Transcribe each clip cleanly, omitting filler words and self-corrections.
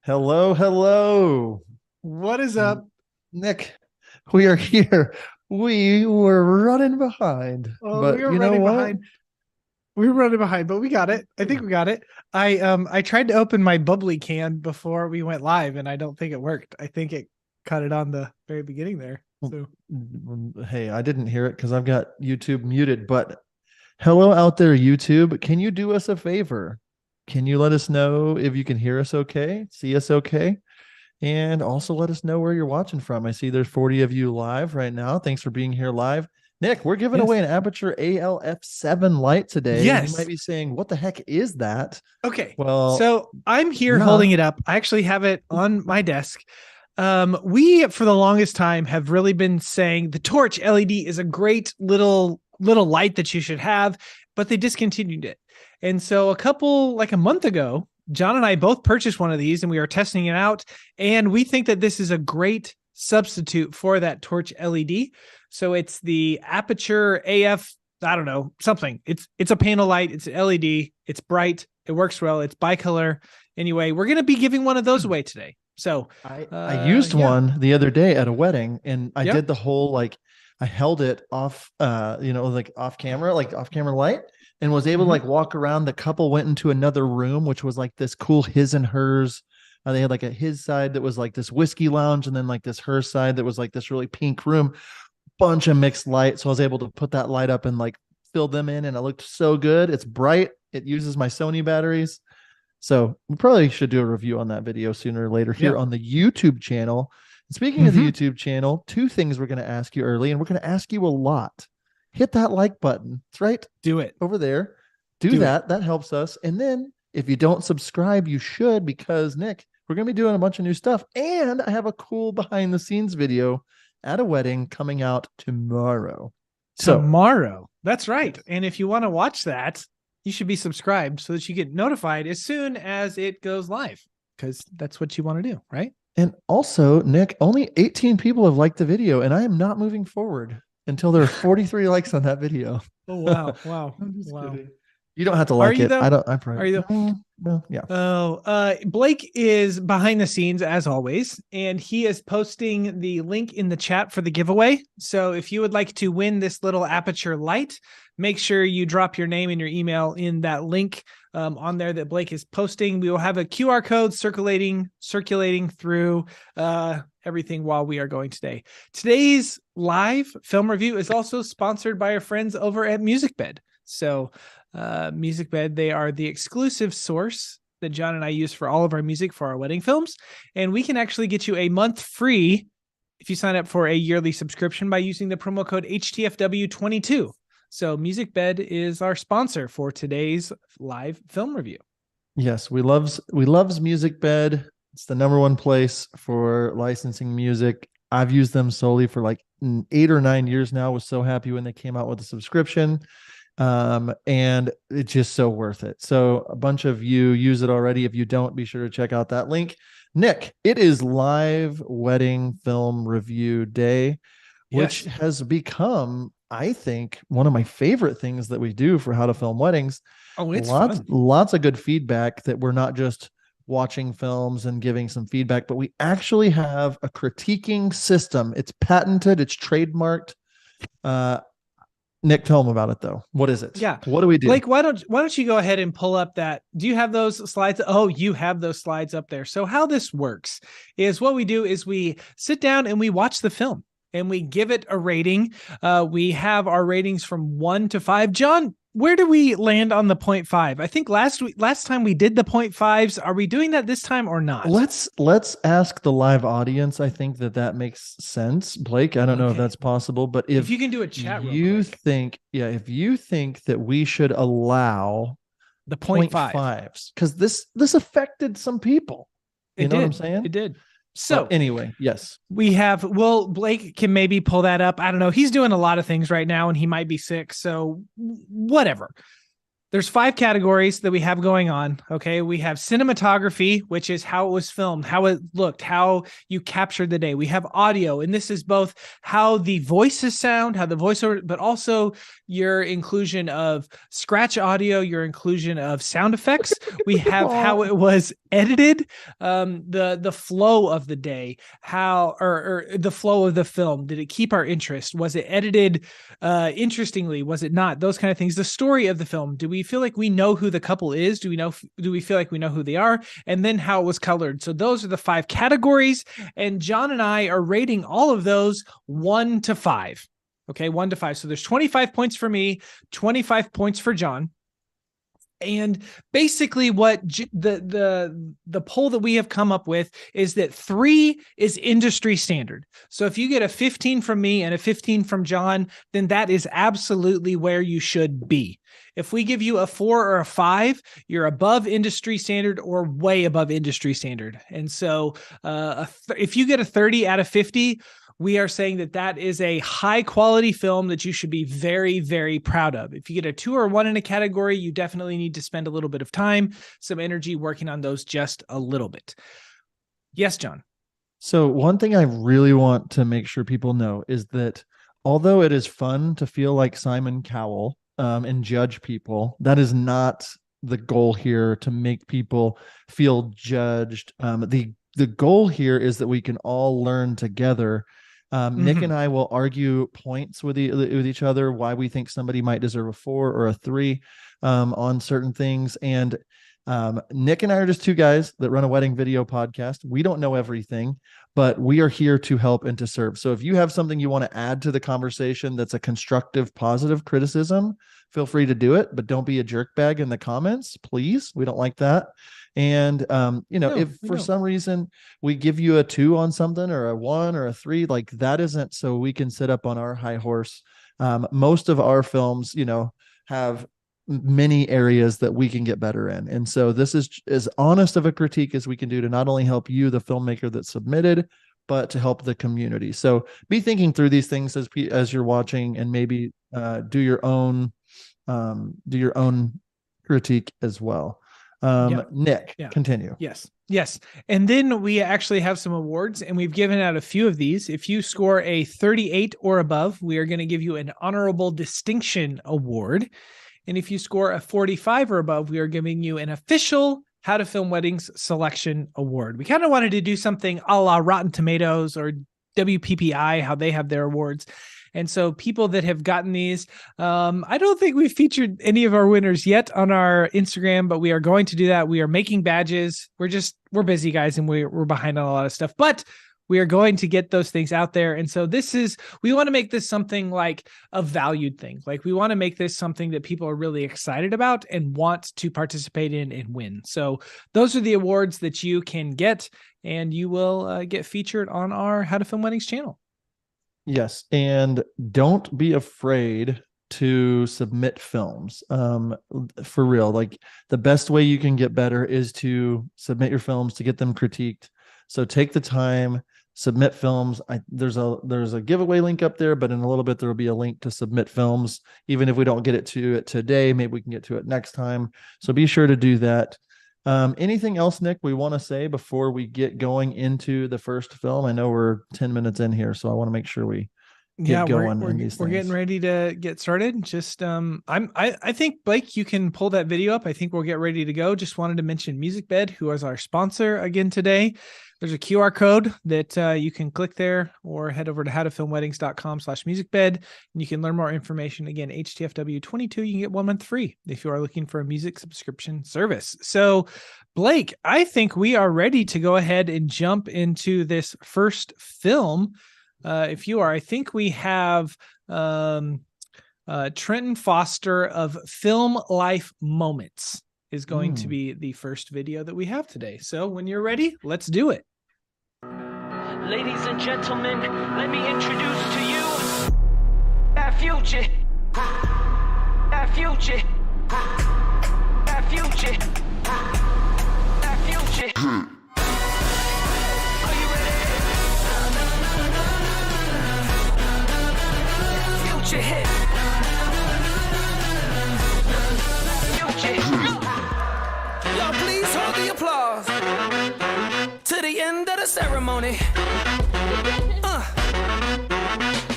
Hello, hello. What is up? Nick, we are here. We were running behind, Oh, we but were you know running what? behind. We were running behind, but we got it. I think we got it. I tried to open my bubbly can before we went live, and I don't think it worked. I think it cut it on the very beginning there. So Hey, I didn't hear it because I've got YouTube muted, but hello out there, YouTube. Can you do us a favor? Can you let us know if you can hear us okay, see us okay? And also let us know where you're watching from. I see there's 40 of you live right now. Thanks for being here live. Nick, we're giving away yes. an Aperture ALF7 light today. And you might Yes. be saying, what the heck is that? Okay. Well, So I'm here yeah. holding it up. I actually have it on my desk. We for the longest time have really been saying the torch LED is a great little light that you should have, but they discontinued it. And so a month ago, John and I both purchased one of these and we are testing it out. And we think that this is a great substitute for that torch LED. So it's the Aperture AF, I don't know, something. It's a panel light, it's an LED, it's bright, it works well, it's bicolor. Anyway, we're gonna be giving one of those away today. So I used yeah. one the other day at a wedding and I did Yep. the whole I held it off like off camera light and was able to Mm-hmm. like walk around. The couple went into another room, which was like this cool his and hers. They had like a his side that was like this whiskey lounge, and then like this her side that was like this really pink room, bunch of mixed light. So I was able to put that light up and like fill them in, and it looked so good. It's bright. It uses my Sony batteries. So we probably should do a review on that video sooner or later here Yeah. on the YouTube channel. And speaking of the Mm-hmm. YouTube channel, two things we're going to ask you early, and we're going to ask you a lot. Hit that like button. It's right Do it. over there. Do Do it. that. That helps us. And then if you don't subscribe, you should, because Nick, we're going to be doing a bunch of new stuff. And I have a cool behind the scenes video at a wedding coming out tomorrow. So, Tomorrow. That's right. yes. And if you want to watch that, you should be subscribed so that you get notified as soon as it goes live, because that's what you want to do, right? And also, Nick, only 18 people have liked the video, and I am not moving forward until there are 43 likes on that video. Oh wow. Wow. I'm just Wow. kidding. You don't have to Are like you it. though? I Are probably, you though? well, yeah. Oh, Blake is behind the scenes as always, and he is posting the link in the chat for the giveaway. So if you would like to win this little Aperture light, make sure you drop your name and your email in that link on there that Blake is posting. We will have a QR code circulating through everything while we are going today. Today's live film review is also sponsored by our friends over at Musicbed. So Musicbed, they are the exclusive source that John and I use for all of our music for our wedding films. And we can actually get you a month free if you sign up for a yearly subscription by using the promo code HTFW22. So Musicbed is our sponsor for today's live film review. Yes, we loves Musicbed. It's the number one place for licensing music. I've used them solely for like 8 or 9 years now. Was so happy when they came out with a subscription. And it's just so worth it. So a bunch of you use it already. If you don't, be sure to check out that link. Nick, it is live wedding film review day, which Yes. has become, I think, one of my favorite things that we do for how to film weddings. Oh, it's Lots, fun. lots of good feedback that we're not just watching films and giving some feedback, but we actually have a critiquing system. It's patented, it's trademarked. Uh, Nick, tell them about it though. What is it? Yeah. What do we do? Blake, why don't you go ahead and pull up that? Do you have those slides? Oh, you have those slides up there. So how this works is what we do is we sit down and we watch the film and we give it a rating. We have our ratings from 1 to 5. John, where do we land on the 0.5? I think last time we did the 0.5s. Are we doing that this time or not? Let's ask the live audience. I think that makes sense. Blake, I don't know if Okay. that's possible, but If if you can do a chat real you quick, think, yeah, if you think that we should allow the 0.5. 0.5s, because this affected some people. You It know what I'm did. saying? It did. But So anyway, yes. we have, well, Blake can maybe pull that up. I don't know. He's doing a lot of things right now and he might be sick. So whatever. There's 5 categories that we have going on. Okay. We have cinematography, which is how it was filmed, how it looked, how you captured the day. We have audio, and this is both how the voices sound, how the voiceover, but also your inclusion of scratch audio, your inclusion of sound effects. We have how it was edited, the flow of the day, how or the flow of the film. Did it keep our interest? Was it edited interestingly? Was it not? Those kind of things. The story of the film. Do we feel like we know who the couple is? Do we feel like we know who they are? And then how it was colored. So those are the 5 categories. And John and I are rating all of those 1 to 5. Okay, 1 to 5. So there's 25 points for me, 25 points for John. And basically what the poll that we have come up with is that 3 is industry standard. So if you get a 15 from me and a 15 from John, then that is absolutely where you should be. If we give you a 4 or a 5, you're above industry standard or way above industry standard. And so if you get a 30 out of 50, we are saying that that is a high quality film that you should be very, very proud of. If you get a 2 or 1 in a category, you definitely need to spend a little bit of time, some energy working on those just a little bit. Yes, John. So one thing I really want to make sure people know is that although it is fun to feel like Simon Cowell and judge people, that is not the goal here, to make people feel judged. The goal here is that we can all learn together. Nick and I will argue points with each other, why we think somebody might deserve a 4 or a 3 on certain things. And Nick and I are just 2 guys that run a wedding video podcast. We don't know everything, but we are here to help and to serve. So if you have something you want to add to the conversation that's a constructive, positive criticism, feel free to do it, but don't be a jerkbag in the comments, please. We don't like that. And, if for some reason we give you a 2 on something or a 1 or a 3, like that isn't so we can sit up on our high horse. Most of our films, have many areas that we can get better in. And so this is as honest of a critique as we can do to not only help you, the filmmaker that submitted, but to help the community. So be thinking through these things as you're watching, and maybe do your own critique as well. Nick, continue. Yes. And then we actually have some awards, and we've given out a few of these. If you score a 38 or above, we are going to give you an honorable distinction award. And if you score a 45 or above, we are giving you an official How to Film Weddings Selection Award. We kind of wanted to do something a la Rotten Tomatoes or WPPI, how they have their awards. And so people that have gotten these, I don't think we've featured any of our winners yet on our Instagram, but we are going to do that. We are making badges. We're busy, guys, and we're behind on a lot of stuff, but we are going to get those things out there. And so we want to make this something like a valued thing. Like we want to make this something that people are really excited about and want to participate in and win. So those are the awards that you can get, and you will get featured on our How to Film Weddings channel. Yes. And don't be afraid to submit films. For real, like the best way you can get better is to submit your films, to get them critiqued. So take the time, submit films. There's a giveaway link up there, but in a little bit, there will be a link to submit films. Even if we don't get it to it today, maybe we can get to it next time. So be sure to do that. Anything else, Nick, we want to say before we get going into the first film? I know we're 10 minutes in here, so I want to make sure we get going. We're getting ready to get started. Just I think, Blake, you can pull that video up. I think we'll get ready to go. Just wanted to mention Musicbed, who is our sponsor again today. There's a QR code that you can click there, or head over to howtofilmweddings.com/musicbed, and you can learn more information. Again, HTFW22, you can get 1 month free if you are looking for a music subscription service. So, Blake, I think we are ready to go ahead and jump into this first film. If you are, I think we have Trenton Foster of Film Life Moments is going to be the first video that we have today. So when you're ready, let's do it. Ladies and gentlemen, let me introduce to you our future. Our future. Our future. Our future. Are you ready? Future hit. ceremony.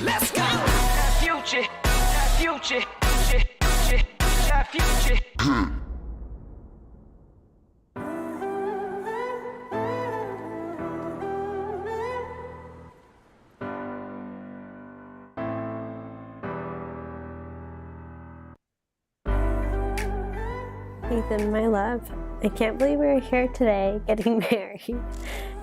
Let's go. That future, that future, that future. Ethan, my love, I can't believe we're here today getting married.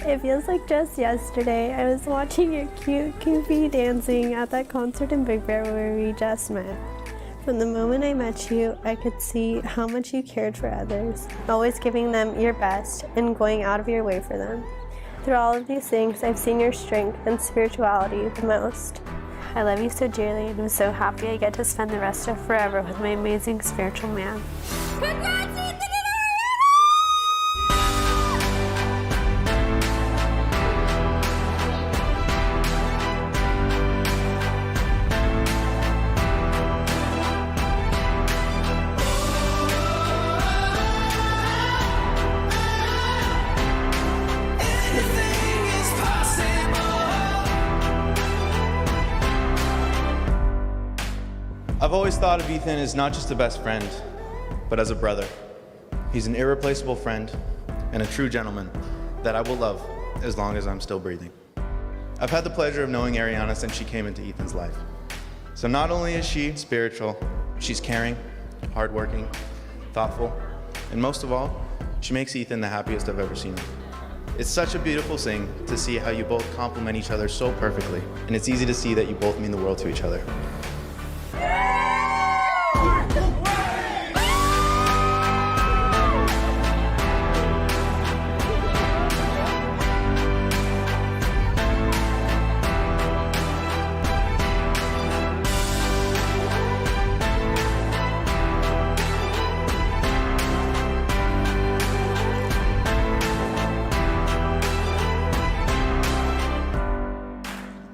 It feels like just yesterday I was watching your cute, goofy dancing at that concert in Big Bear where we just met. From the moment I met you, I could see how much you cared for others, always giving them your best and going out of your way for them. Through all of these things, I've seen your strength and spirituality the most. I love you so dearly and I'm so happy I get to spend the rest of forever with my amazing spiritual man. Congrats, Ethan and I've always thought of Ethan as not just a best friend, but as a brother. He's an irreplaceable friend and a true gentleman that I will love as long as I'm still breathing. I've had the pleasure of knowing Ariana since she came into Ethan's life. So not only is she spiritual, she's caring, hardworking, thoughtful, and most of all, she makes Ethan the happiest I've ever seen him. It's such a beautiful thing to see how you both complement each other so perfectly, and it's easy to see that you both mean the world to each other.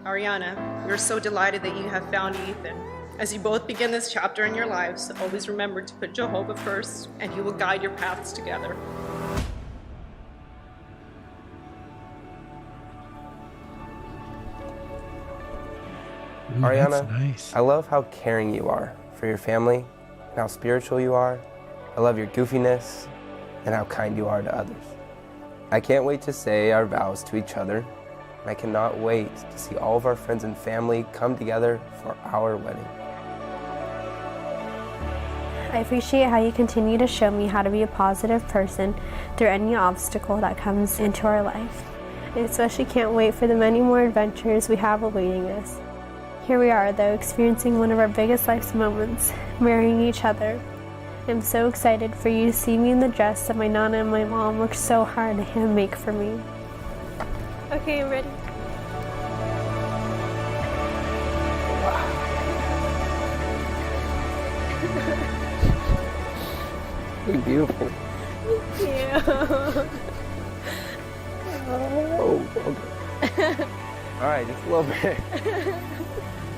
Ariana, we're so delighted that you have found Ethan. As you both begin this chapter in your lives, always remember to put Jehovah first, and he will guide your paths together. Ooh, Ariana, that's nice. I love how caring you are for your family and how spiritual you are. I love your goofiness and how kind you are to others. I can't wait to say our vows to each other, and I cannot wait to see all of our friends and family come together for our wedding. I appreciate how you continue to show me how to be a positive person through any obstacle that comes into our life. I especially can't wait for the many more adventures we have awaiting us. Here we are, though, experiencing one of our biggest life's moments, marrying each other. I'm so excited for you to see me in the dress that my Nana and my mom worked so hard to hand make for me. Okay, I'm ready. You're beautiful. Thank you. Oh, okay. All right, just a little bit.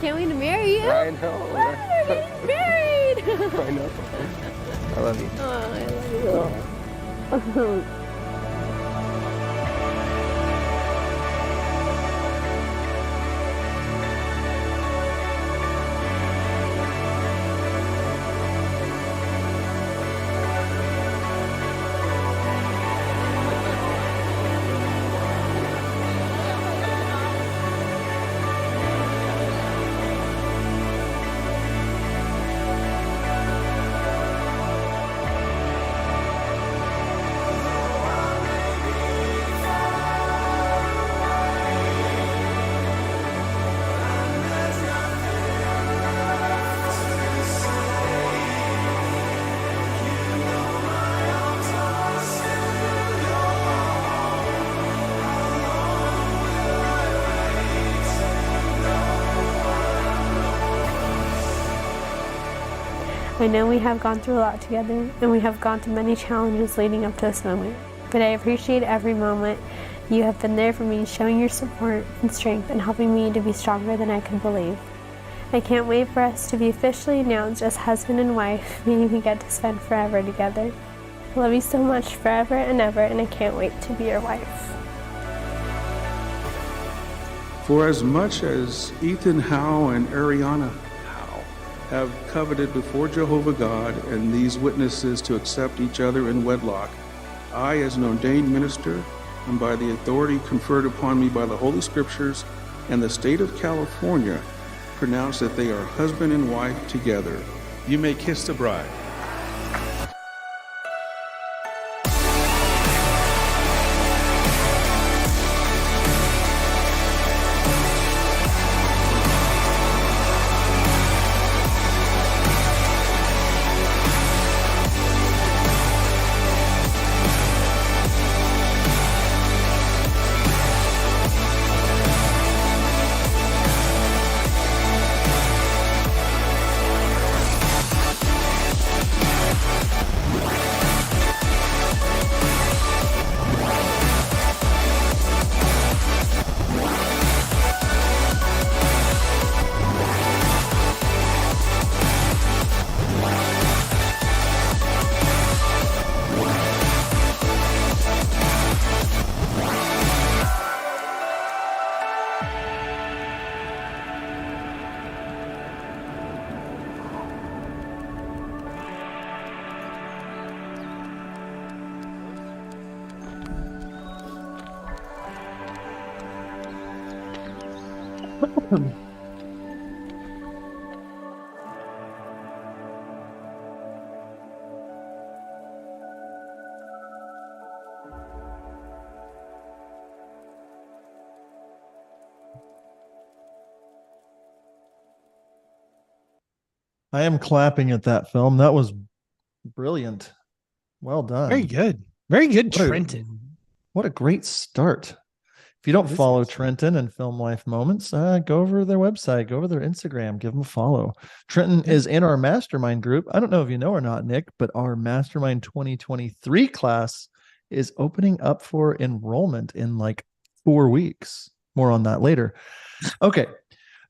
Can't wait to marry you. I know. Wow, we're getting married. I know. I love you. Oh, I love you. I know we have gone through a lot together, and we have gone through many challenges leading up to this moment, but I appreciate every moment you have been there for me, showing your support and strength and helping me to be stronger than I could believe. I can't wait for us to be officially announced as husband and wife, meaning we get to spend forever together. I love you so much forever and ever, and I can't wait to be your wife. For as much as Ethan Howe and Ariana Howe have coveted before Jehovah God and these witnesses to accept each other in wedlock, I, as an ordained minister, and by the authority conferred upon me by the Holy Scriptures and the state of California, pronounce that they are husband and wife together. You may kiss the bride. I am clapping at that film. That was brilliant. Well done. Very good. Very good, What a- Trenton. What a great start. If you don't This follow is- Trenton and Film Life Moments, go over to their website, go over to their Instagram, give them a follow. Trenton is in our mastermind group. I don't know if you know or not, Nick, but our mastermind 2023 class is opening up for enrollment in like 4 weeks. More on that later. Okay.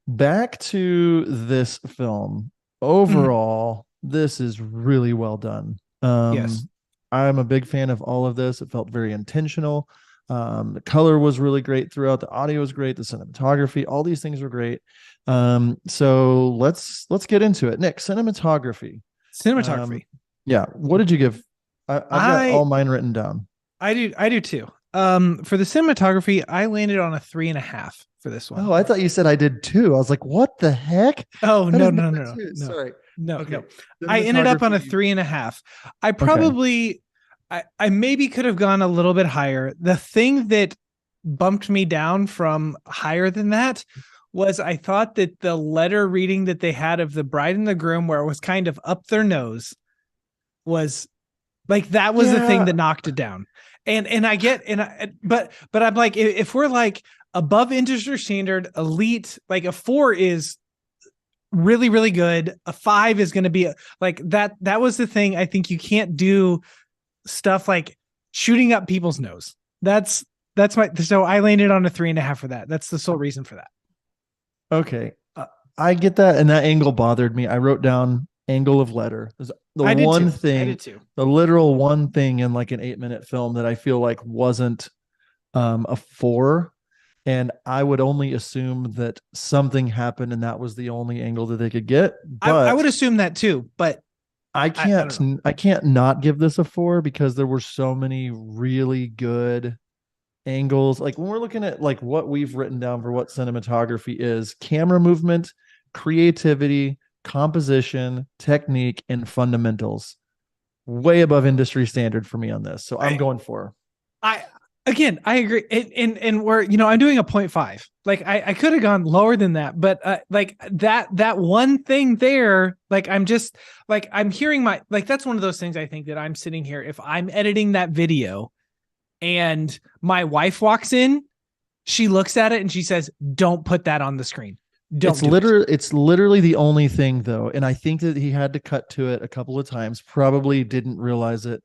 Back to this film. Overall, this is really well done. Yes. I'm a big fan of all of this. It felt very intentional. The color was really great throughout. The audio was great. The cinematography, all these things were great. So let's get into it. Nick, cinematography. Cinematography. Yeah. What did you give? I've got all mine written down. I do too. For the cinematography, I landed on a 3.5 for this one. Oh, I thought you said I did too. I was like, what the heck? Oh, That no, is no, number no, two. no. Sorry. No, Okay. no. I ended up on a Cinematography. 3.5. I probably, I maybe could have gone a little bit higher. The thing that bumped me down from higher than that was I thought that the letter reading that they had of the bride and the groom, where it was kind of up their nose, was like, that was the thing Yeah. that knocked it down. And I get, but I'm like, if we're like above industry standard, elite, like a 4 is really, really good. A 5 is going to be like that. That was the thing. I think you can't do stuff like shooting up people's nose. That's so I landed on a 3.5 for that. That's the sole reason for that. Okay. I get that. And that angle bothered me. I wrote down angle of letter. The I did one too. I thing, did too. the literal one thing in like an 8-minute film that I feel like wasn't a 4. And I would only assume that something happened and that was the only angle that they could get. But I would assume that too, but I don't know. can't not give this a 4 because there were so many really good angles. Like when we're looking at like what we've written down for what cinematography is: camera movement, creativity, composition, technique, and fundamentals. Way above industry standard for me on this. So I'm going 4. I agree. And we're, I'm doing a 0.5. Like I could have gone lower than that, but like that one thing there, like I'm just like, I'm hearing that's one of those things I think that I'm sitting here. If I'm editing that video and my wife walks in, she looks at it and she says, don't put that on the screen. It's literally the only thing though. And I think that he had to cut to it a couple of times, probably didn't realize it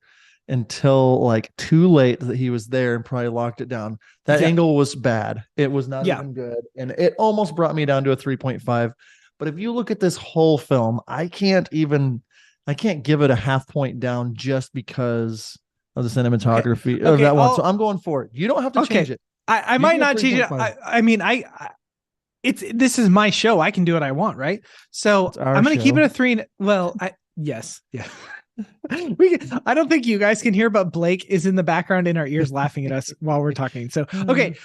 until like too late that he was there and probably locked it down. That angle was bad. It was not even good. And it almost brought me down to a 3.5. But if you look at this whole film, I can't give it a half point down just because of the cinematography of that one. So I'm going for it. You don't have to change it. I might not change it. I mean, this is my show. I can do what I want, right? So It's our I'm going to keep show. it a 3. Well, yes, yeah. I don't think you guys can hear, but Blake is in the background in our ears laughing at us while we're talking. So, okay,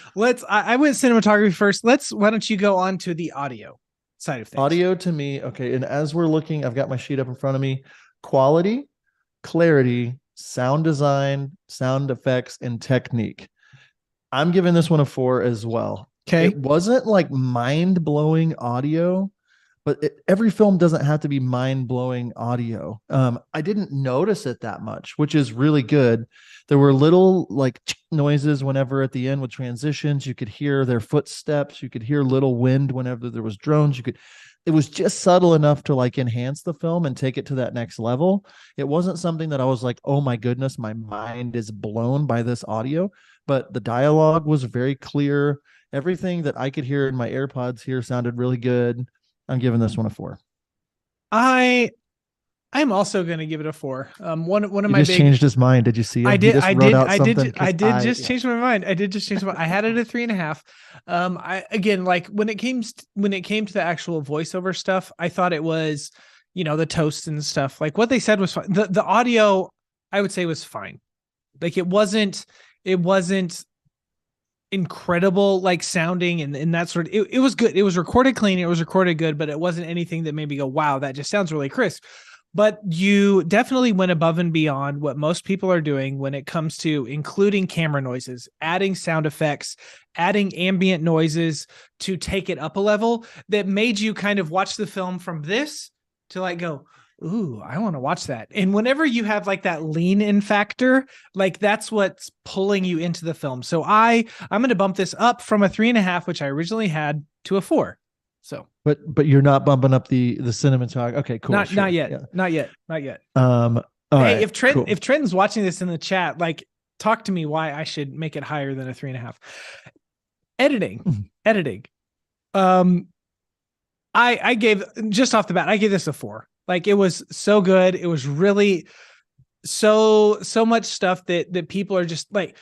I went cinematography first. Why don't you go on to the audio side of things? Audio to me, okay. And as we're looking, I've got my sheet up in front of me. Quality, clarity, sound design, sound effects, and technique. I'm giving this one a 4 as well. Okay. It wasn't like mind-blowing audio, but every film doesn't have to be mind-blowing audio. I didn't notice it that much, which is really good. There were little like noises whenever at the end with transitions. You could hear their footsteps. You could hear little wind whenever there was drones. It was just subtle enough to like enhance the film and take it to that next level. It wasn't something that I was like, oh my goodness, my mind is blown by this audio. But the dialogue was very clear. Everything that I could hear in my AirPods here sounded really good. I'm giving this one a 4. I'm also going to give it a 4. One of He my just big changed his mind. Did you see him? I did. He just I wrote did. out I something did. I 'cause did just change my mind. I did just change my. I had it at 3.5. I again, like when it came to the actual voiceover stuff, I thought it was, the toasts and stuff. Like what they said was fine. The audio, I would say, was fine. Like it wasn't incredible like sounding and that sort of. It was good. It was recorded clean. It was recorded good, but it wasn't anything that made me go, wow, that just sounds really crisp. But you definitely went above and beyond what most people are doing when it comes to including camera noises, adding sound effects, adding ambient noises to take it up a level that made you kind of watch the film from this to like go, ooh, I want to watch that. And whenever you have like that lean in factor, like that's what's pulling you into the film. So I'm going to bump this up from a 3.5, which I originally had, to a 4. So, but you're not bumping up the cinematography. Okay, cool. not yet. Yeah. Not yet. All hey, right, if Trent cool. if Trenton's watching this in the chat, like talk to me why I should make it higher than a 3.5. Editing. I gave, just off the bat, I gave this a 4. Like it was so good. It was really so much stuff that people are just like,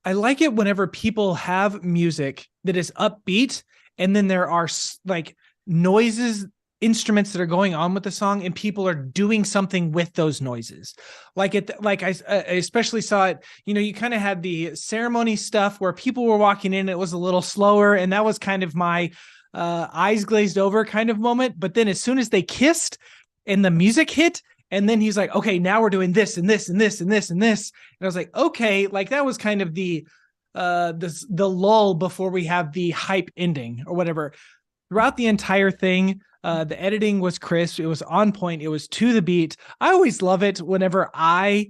I like it whenever people have music that is upbeat and then there are like noises, instruments that are going on with the song and people are doing something with those noises. Like I especially saw it, you kind of had the ceremony stuff where people were walking in, it was a little slower. And that was kind of my eyes glazed over kind of moment. But then as soon as they kissed and the music hit, and then he's like, okay, now we're doing this and this and this and this and this. And I was like, okay, like that was kind of the lull before we have the hype ending or whatever. Throughout the entire thing, the editing was crisp. It was on point. It was to the beat. I always love it whenever I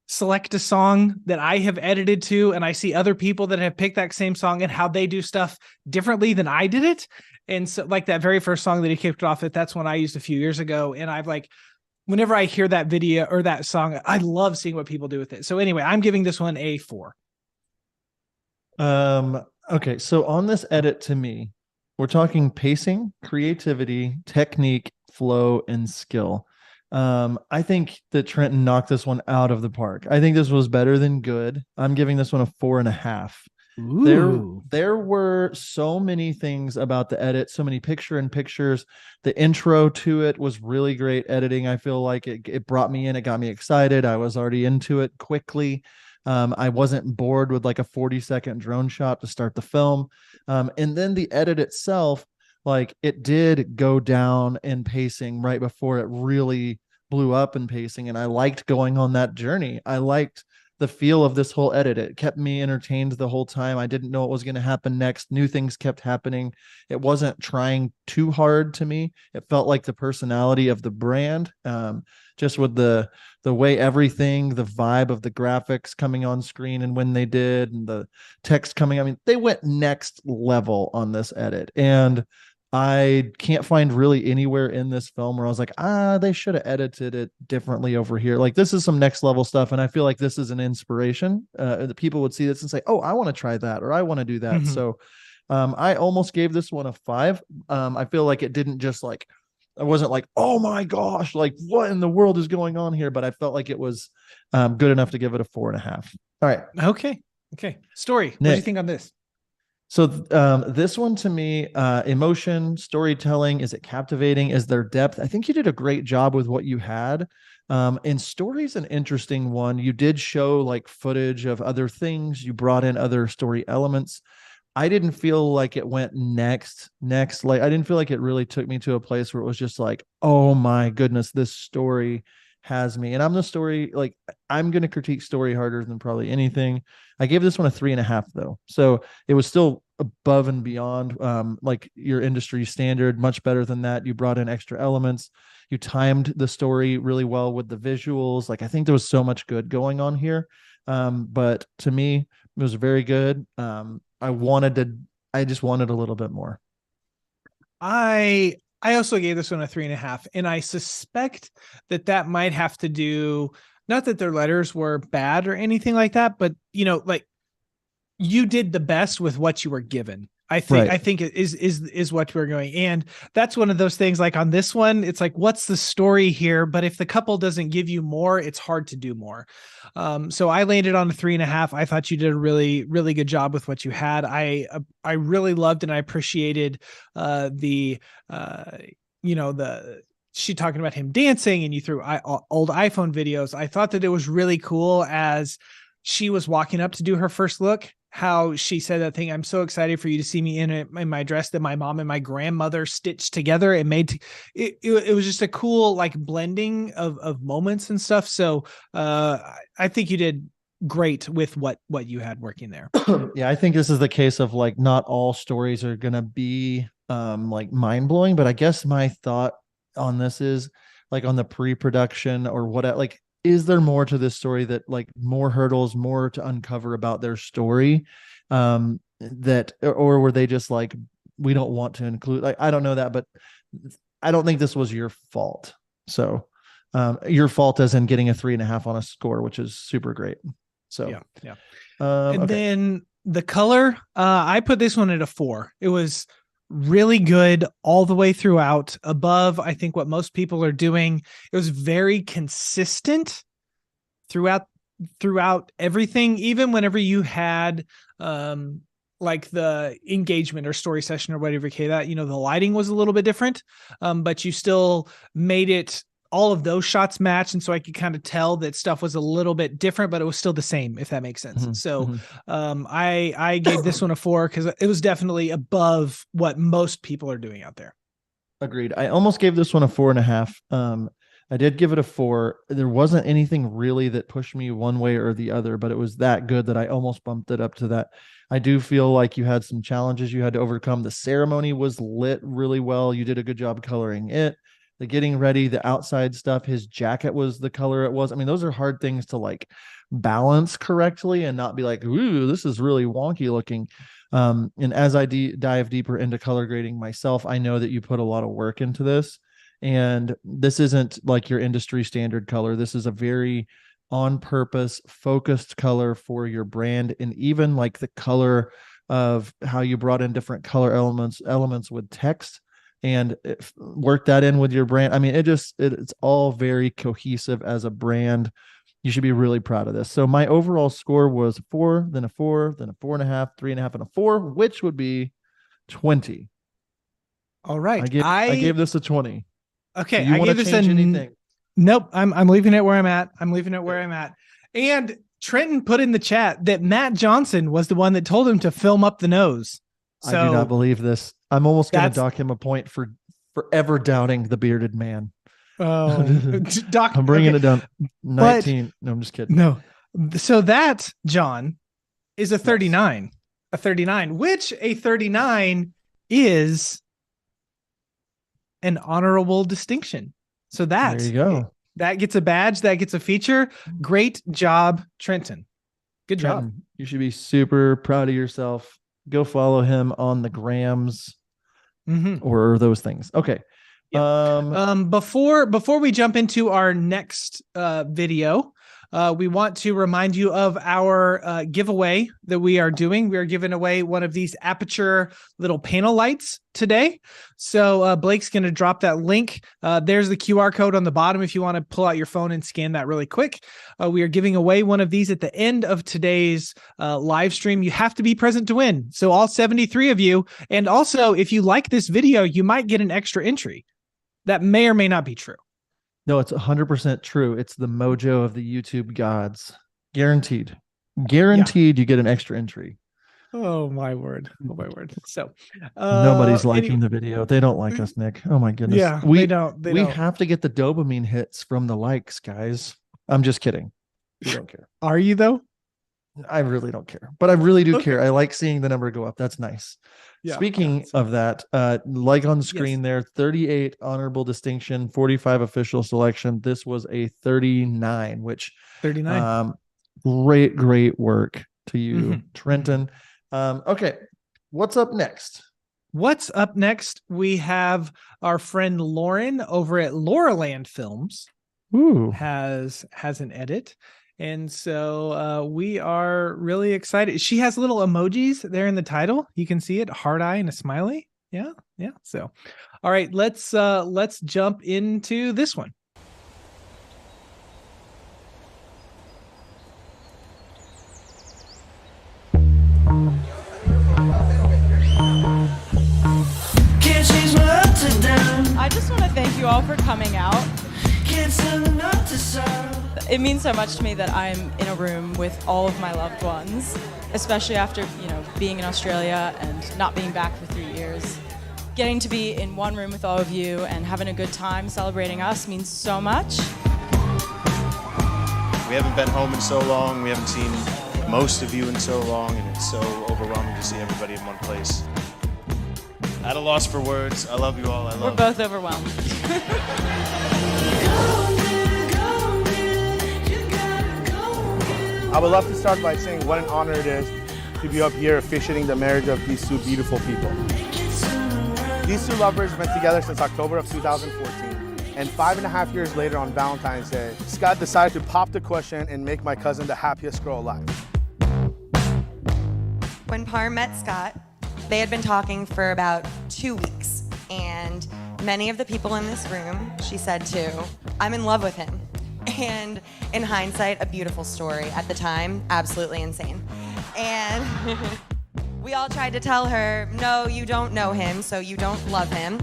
select a song that I have edited to and I see other people that have picked that same song and how they do stuff differently than I did it. And so like that very first song that he kicked off with, that's one I used a few years ago. And I've like, whenever I hear that video or that song, I love seeing what people do with it. So anyway, I'm giving this one a 4. Okay. So on this edit, to me, we're talking pacing, creativity, technique, flow, and skill. I think that Trenton knocked this one out of the park. I think this was better than good. I'm giving this one a 4.5. There were so many things about the edit, so many pictures. The intro to it was really great editing. I feel like it brought me in. It got me excited. I was already into it quickly. I wasn't bored with like a 40-second drone shot to start the film. And then the edit itself, like it did go down in pacing right before it really blew up in pacing. And I liked going on that journey. I liked the feel of this whole edit. It kept me entertained the whole time. I didn't know what was going to happen next. New things kept happening. It wasn't trying too hard to me. It felt like the personality of the brand, just with the way everything, the vibe of the graphics coming on screen and when they did, and the text coming. I mean, they went next level on this edit. And I can't find really anywhere in this film where I was like, they should have edited it differently over here. Like this is some next level stuff. And I feel like this is an inspiration that people would see this and say, oh, I want to try that, or I want to do that. Mm-hmm. So I almost gave this one a 5. I feel like it didn't just like, I wasn't like, oh my gosh, like what in the world is going on here? But I felt like it was good enough to give it a 4.5. All right. Okay. Story. What do you think on this? So this one to me, emotion, storytelling, is it captivating? Is there depth? I think you did a great job with what you had. And story's an interesting one. You did show like footage of other things. You brought in other story elements. I didn't feel like it went next. Like I didn't feel like it really took me to a place where it was just like, oh my goodness, this story has me. And I'm the story, like I'm gonna critique story harder than probably anything. I gave this one a 3.5 though. So it was still above and beyond like your industry standard, much better than that. You brought in extra elements. You timed the story really well with the visuals. Like I think there was so much good going on here. But to me, it was very good. I just wanted a little bit more. I also gave this one a 3.5, and I suspect that might have to do, not that their letters were bad or anything like that, but like you did the best with what you were given. I think it is what we're going. And that's one of those things, like on this one, it's like, what's the story here? But if the couple doesn't give you more, it's hard to do more. So I landed on a 3.5. I thought you did a really, really good job with what you had. I really loved and I appreciated she talking about him dancing and you threw old iPhone videos. I thought that it was really cool as she was walking up to do her first look, how she said that thing, I'm so excited for you to see me in my dress that my mom and my grandmother stitched together. It made it was just a cool like blending of moments and stuff. So I think you did great with what you had working there. Yeah, I think this is the case of like not all stories are gonna be like mind-blowing, but I guess my thought on this is like on the pre-production or what, like is there more to this story, that like more hurdles, more to uncover about their story, that, or were they just like, we don't want to include, like I don't know that, but I don't think this was your fault. So your fault as in getting a 3.5 on a score, which is super great. So yeah. And then the color, I put this one at a 4. It was really good all the way throughout, above I think what most people are doing. It was very consistent throughout everything, even whenever you had like the engagement or story session or whatever, that the lighting was a little bit different, but you still made it, all of those shots match. And so I could kind of tell that stuff was a little bit different, but it was still the same, if that makes sense. Mm-hmm. So I gave this one a 4 because it was definitely above what most people are doing out there. Agreed. I almost gave this one a 4.5. I did give it a 4. There wasn't anything really that pushed me one way or the other, but it was that good that I almost bumped it up to that. I do feel like you had some challenges you had to overcome. The ceremony was lit really well. You did a good job coloring it. The getting ready, the outside stuff, his jacket was the color it was. I mean, those are hard things to like balance correctly and not be like, ooh, this is really wonky looking. And as I dive deeper into color grading myself, I know that you put a lot of work into this. And this isn't like your industry standard color. This is a very on purpose, focused color for your brand. And even like the color of how you brought in different color elements with text and work that in with your brand. I mean, it's all very cohesive as a brand. You should be really proud of this. So my overall score was 4, then a 4, then a 4.5, 3.5, and a 4, which would be 20. All right. I gave this a 20. Okay. Do you I want gave to this change anything? Nope. I'm leaving it where I'm at. And Trenton put in the chat that Matt Johnson was the one that told him to film up the nose. So I do not believe this. I'm almost going to dock him a point for forever doubting the bearded man. Oh, I'm bringing it down. 19. No, I'm just kidding. No. So that, John, is a 39. Yes. A 39, which a 39 is an honorable distinction. So there you go. That gets a badge. That gets a feature. Great job, Trenton. Good job. You should be super proud of yourself. Go follow him on the grams or those things. Okay. Yep. Before we jump into our next video, we want to remind you of our giveaway that we are doing. We are giving away one of these Aperture little panel lights today. So Blake's going to drop that link. There's the QR code on the bottom if you want to pull out your phone and scan that really quick. We are giving away one of these at the end of today's live stream. You have to be present to win. So all 73 of you. And also, if you like this video, you might get an extra entry. That may or may not be true. No, it's 100% true. It's the mojo of the YouTube gods. Guaranteed. Guaranteed you get an extra entry. Oh my word. Oh my word. So nobody's liking the video. They don't like us, Nick. Oh my goodness. Yeah, we don't. We have to get the dopamine hits from the likes, guys. I'm just kidding. We don't care. Are you though? I really don't care, but I really do care. I like seeing the number go up. That's nice. Yeah, Speaking of that, like on the screen there, 38 honorable distinction, 45 official selection. This was a 39, which 39. Great work to you, Trenton. Okay, what's up next? What's up next? We have our friend Lauren over at Lauraland Films. Ooh. Has an edit. And so we are really excited. She has little emojis there in the title. You can see it, heart eye and a smiley. Yeah. So, all right, let's jump into this one. I just want to thank you all for coming out. It means so much to me that I'm in a room with all of my loved ones, especially after, being in Australia and not being back for 3 years. Getting to be in one room with all of you and having a good time celebrating us means so much. We haven't been home in so long. We haven't seen most of you in so long, and it's so overwhelming to see everybody in one place. At a loss for words. I love you all. We're both overwhelmed. I would love to start by saying what an honor it is to be up here officiating the marriage of these two beautiful people. These two lovers have been together since October of 2014, and 5.5 years later on Valentine's Day, Scott decided to pop the question and make my cousin the happiest girl alive. When Parm met Scott, they had been talking for about 2 weeks, and many of the people in this room, she said to, I'm in love with him. And in hindsight, a beautiful story. At the time, absolutely insane. And we all tried to tell her, no, you don't know him, so you don't love him.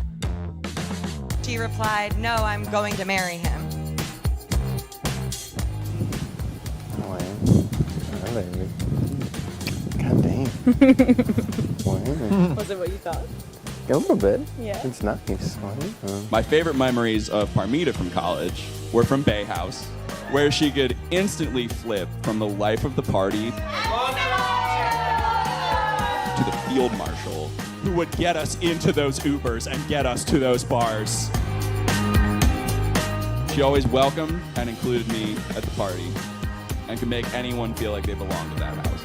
She replied, no, I'm going to marry him. God dang. Was it what you thought? A little bit. Yeah. It's nice. My favorite memories of Parmita from college were from Bay House, where she could instantly flip from the life of the party to the field marshal who would get us into those Ubers and get us to those bars. She always welcomed and included me at the party and could make anyone feel like they belonged to that house.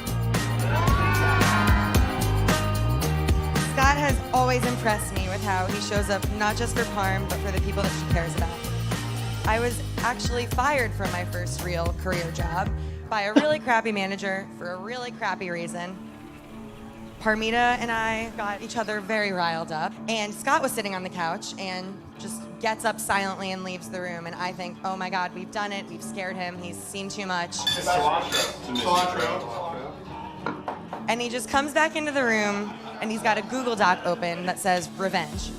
Scott has always impressed me with how he shows up not just for Parm, but for the people that she cares about. I was actually fired from my first real career job by a really crappy manager for a really crappy reason. Parmita and I got each other very riled up, and Scott was sitting on the couch and just gets up silently and leaves the room, and I think, oh my God, we've done it, we've scared him, he's seen too much. And he just comes back into the room, and he's got a Google Doc open that says revenge.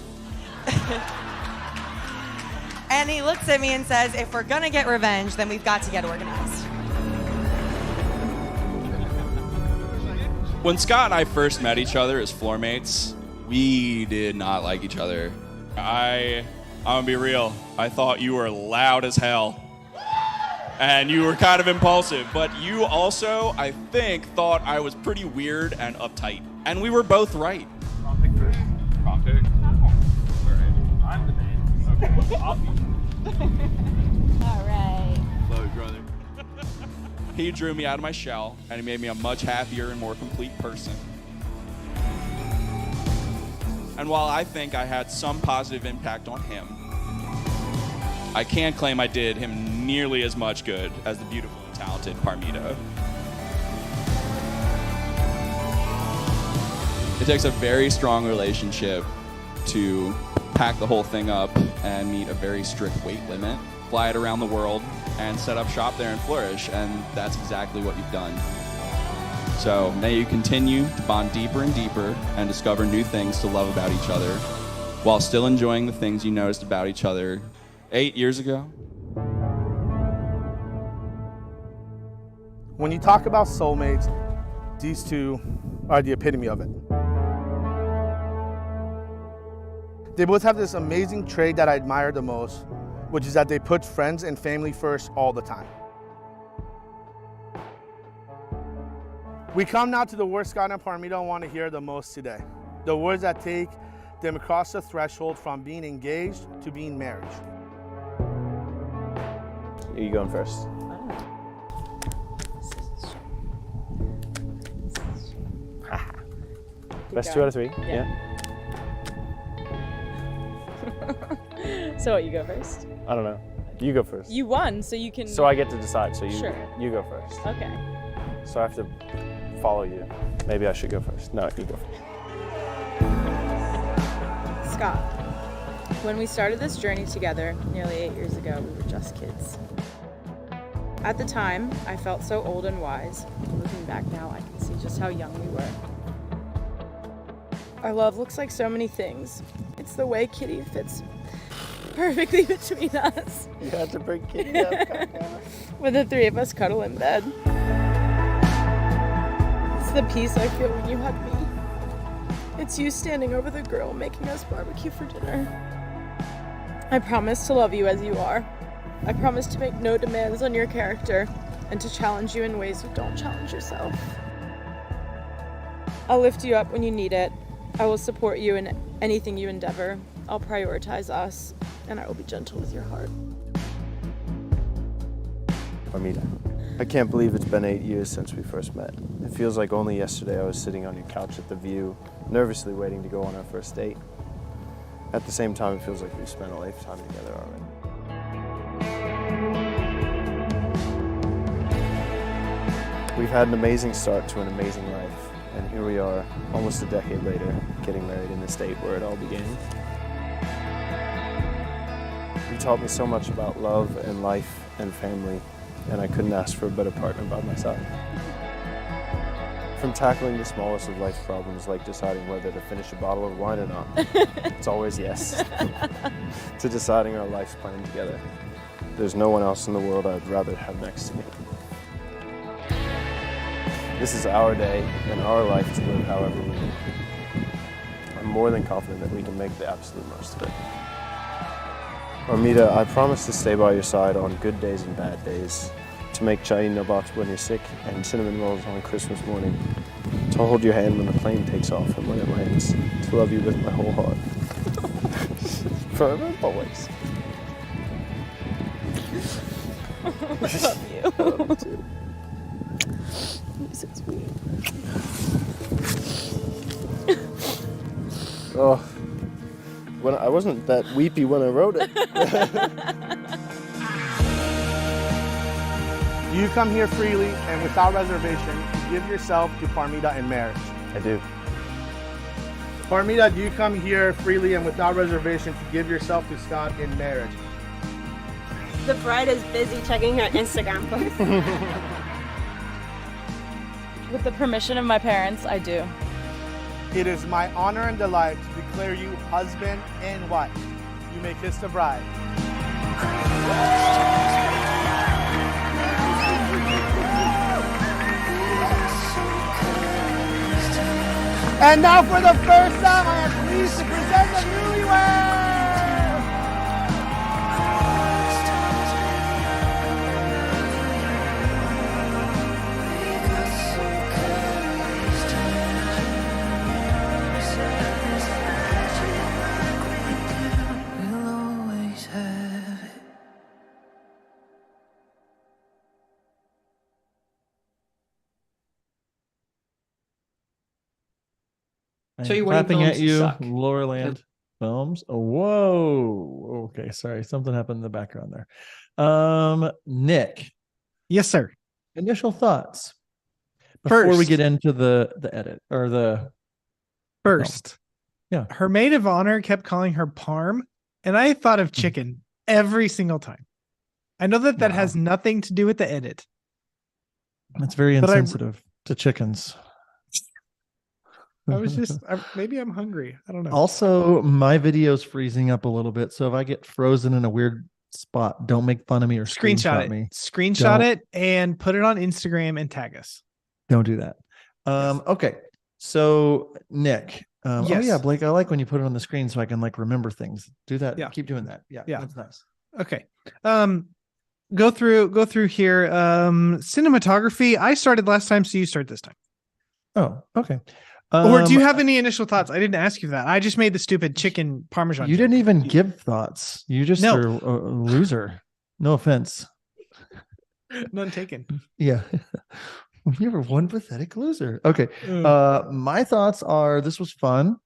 And he looks at me and says, if we're gonna get revenge, then we've got to get organized. When Scott and I first met each other as floor mates, we did not like each other. I'm gonna be real, I thought you were loud as hell. And you were kind of impulsive, but you also, I think, thought I was pretty weird and uptight. And we were both right. Prom pick first. Prom pick. All right. I'm the man. Okay. I'll be. All right. Love you, brother. He drew me out of my shell, and he made me a much happier and more complete person. And while I think I had some positive impact on him, I can't claim I did him nearly as much good as the beautiful and talented Parmita. It takes a very strong relationship to pack the whole thing up and meet a very strict weight limit, fly it around the world, and set up shop there and flourish, and that's exactly what you've done. So may you continue to bond deeper and deeper and discover new things to love about each other while still enjoying the things you noticed about each other 8 years ago. When you talk about soulmates, these two are the epitome of it. They both have this amazing trait that I admire the most, which is that they put friends and family first all the time. We come now to the words Scott and Parmita want to hear the most today. The words that take them across the threshold from being engaged to being married. Are you going first? Best 2 out of 3. Yeah. So what, you go first? I don't know. You go first. You won, so you can... So I get to decide. So you Sure. you go first. Okay. So I have to follow you. Maybe I should go first. No, you go first. Scott, when we started this journey together nearly 8 years ago, we were just kids. At the time, I felt so old and wise. Looking back now, I can see just how young we were. Our love looks like so many things. It's the way Kitty fits perfectly between us. You had to bring Kitty up. When the three of us cuddle in bed. It's the peace I feel when you hug me. It's you standing over the grill making us barbecue for dinner. I promise to love you as you are. I promise to make no demands on your character and to challenge you in ways you don't challenge yourself. I'll lift you up when you need it. I will support you in anything you endeavor. I'll prioritize us, and I will be gentle with your heart. Parmita, I can't believe it's been 8 years since we first met. It feels like only yesterday I was sitting on your couch at the View, nervously waiting to go on our first date. At the same time, it feels like we've spent a lifetime together already. We've had an amazing start to an amazing life, and here we are, almost a decade later, getting married in the state where it all began. You taught me so much about love and life and family, and I couldn't ask for a better partner by my side. From tackling the smallest of life problems like deciding whether to finish a bottle of wine or not, it's always yes, to deciding our life's plan together. There's no one else in the world I'd rather have next to me. This is our day and our life to live however we need. I'm more than confident that we can make the absolute most of it. Parmita, I promise to stay by your side on good days and bad days, to make chai nabat when you're sick and cinnamon rolls on Christmas morning, to hold your hand when the plane takes off and when it lands, to love you with my whole heart. Forever, always. I love you. I love you too. You're so sweet. Oh, when I wasn't that weepy when I wrote it. You come here freely and without reservation to give yourself to Parmita in marriage. I do. Parmita, do you come here freely and without reservation to give yourself to Scott in marriage? The bride is busy checking her Instagram post. With the permission of my parents, I do. It is my honor and delight to declare you husband and wife. You may kiss the bride. And now for the first time, I am pleased to present the newlyweds! So you clapping at you, Lowerland Films. Oh, whoa. Okay, sorry. Something happened in the background there. Nick. Yes, sir. Initial thoughts before we get into the edit or the first. Yeah. Her maid of honor kept calling her parm, and I thought of chicken every single time. I know that has nothing to do with the edit. That's very insensitive to chickens. I was just maybe I'm hungry. I don't know. Also, my video's freezing up a little bit, so if I get frozen in a weird spot, don't make fun of me or screenshot me. Screenshot it and put it on Instagram and tag us. Don't do that. Okay. So Nick, oh yeah, Blake, I like when you put it on the screen so I can like remember things. Do that. Yeah. Keep doing that. Yeah. That's nice. Okay. Go through here. Cinematography. I started last time, so you start this time. Oh, okay. Or do you have any initial thoughts? I didn't ask you that. I just made the stupid chicken parmesan. You didn't even give thoughts. You just are a loser. No offense. None taken. Yeah. You were one pathetic loser. Okay. My thoughts are this was fun.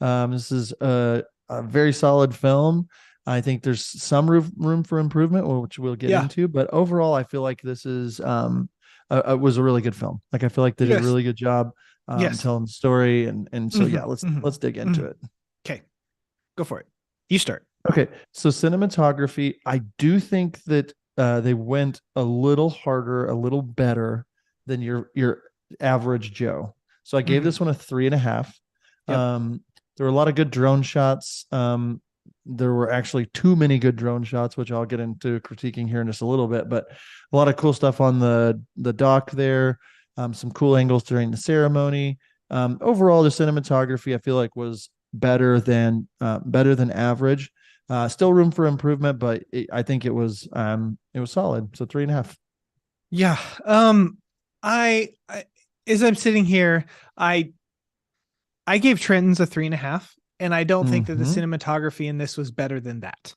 This is a very solid film. I think there's some room for improvement, which we'll get into. But overall, I feel like this is it was a really good film. Like I feel like they did a really good job telling the story, and so let's dig into it. Okay, go for it. You start. Okay, so cinematography. I do think that they went a little harder, a little better than your average Joe. So I gave this one a 3.5. There were a lot of good drone shots. There were actually too many good drone shots, which I'll get into critiquing here in just a little bit, but a lot of cool stuff on the dock there. Some cool angles during the ceremony. Overall, the cinematography I feel like was better than average. Still room for improvement, but I think it was solid. So 3.5. Yeah. I as I'm sitting here, I gave Trenton's a 3.5. And I don't think that the cinematography in this was better than that.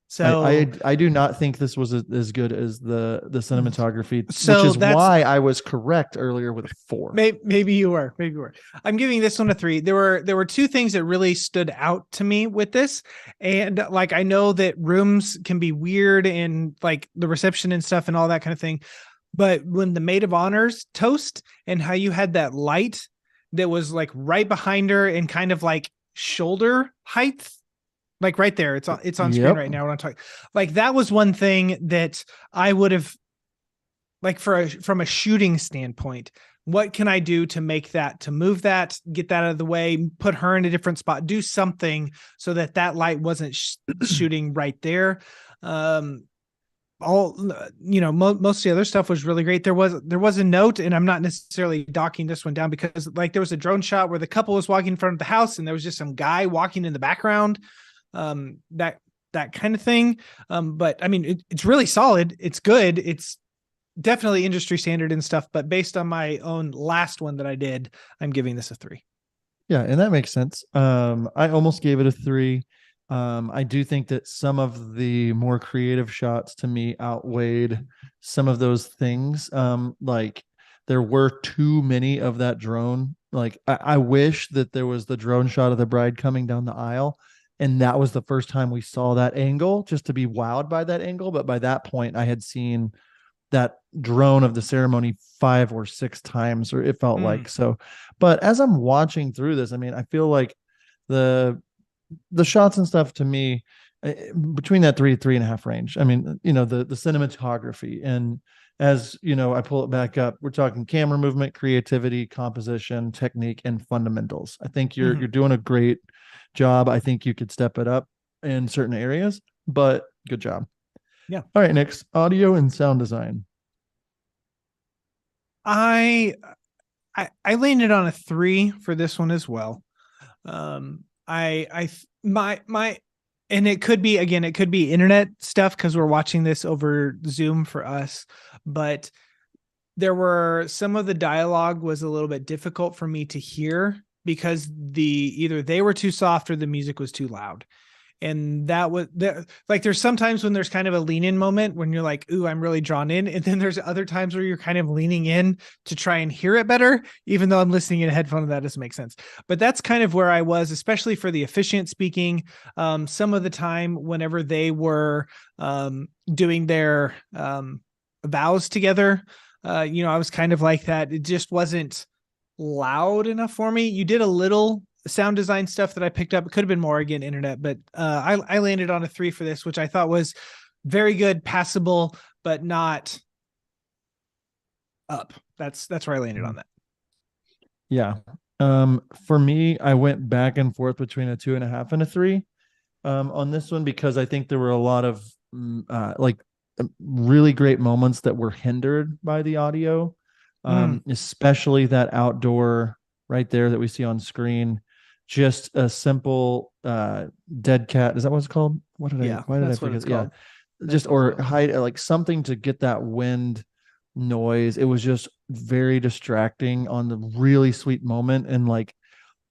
So I do not think this was as good as the cinematography, which is why I was correct earlier with a 4. Maybe you were. I'm giving this one a 3. There were two things that really stood out to me with this, and like I know that rooms can be weird and like the reception and stuff and all that kind of thing, but when the maid of honors toast and how you had that light that was like right behind her and kind of like shoulder height, like right there, it's on screen right now when I'm talking, like that was one thing that I would have like from a shooting standpoint, what can I do to make that, to move that, get that out of the way, put her in a different spot, do something so that light wasn't shooting right there. Most of the other stuff was really great. There was a note, and I'm not necessarily docking this one down because like there was a drone shot where the couple was walking in front of the house and there was just some guy walking in the background, that kind of thing. But I mean, it's really solid. It's good. It's definitely industry standard and stuff, but based on my own last one that I did, I'm giving this a 3. Yeah. And that makes sense. I almost gave it a 3. I do think that some of the more creative shots to me outweighed some of those things. Like there were too many of that drone. Like I wish that there was the drone shot of the bride coming down the aisle, and that was the first time we saw that angle, just to be wowed by that angle. But by that point, I had seen that drone of the ceremony 5 or 6 times, or it felt like so. But as I'm watching through this, I mean, I feel like the shots and stuff to me between that 3.5 range. I mean, the cinematography, and as I pull it back up, we're talking camera movement, creativity, composition, technique, and fundamentals. I think you're doing a great job. I think you could step it up in certain areas, but good job. Yeah. All right, next, audio and sound design. I landed on a 3 for this one as well. And it could be internet stuff because we're watching this over Zoom for us, but there were some of the dialogue was a little bit difficult for me to hear because either they were too soft or the music was too loud. And that was like, there's sometimes when there's kind of a lean in moment when you're like, ooh, I'm really drawn in. And then there's other times where you're kind of leaning in to try and hear it better, even though I'm listening in a headphone and that doesn't make sense. But that's kind of where I was, especially for the officiant speaking. Some of the time whenever they were doing their vows together, I was kind of like that. It just wasn't loud enough for me. You did a little sound design stuff that I picked up. It could have been more, again, internet, but I landed on a 3 for this, which I thought was very good, passable, but not up. That's where I landed on that. Yeah. For me, I went back and forth between a 2.5 and a 3 on this one, because I think there were a lot of really great moments that were hindered by the audio, especially that outdoor right there that we see on screen. Just a simple dead cat. Is that what it's called? Why did I forget? Yeah. Just or hide like something to get that wind noise. It was just very distracting on the really sweet moment. And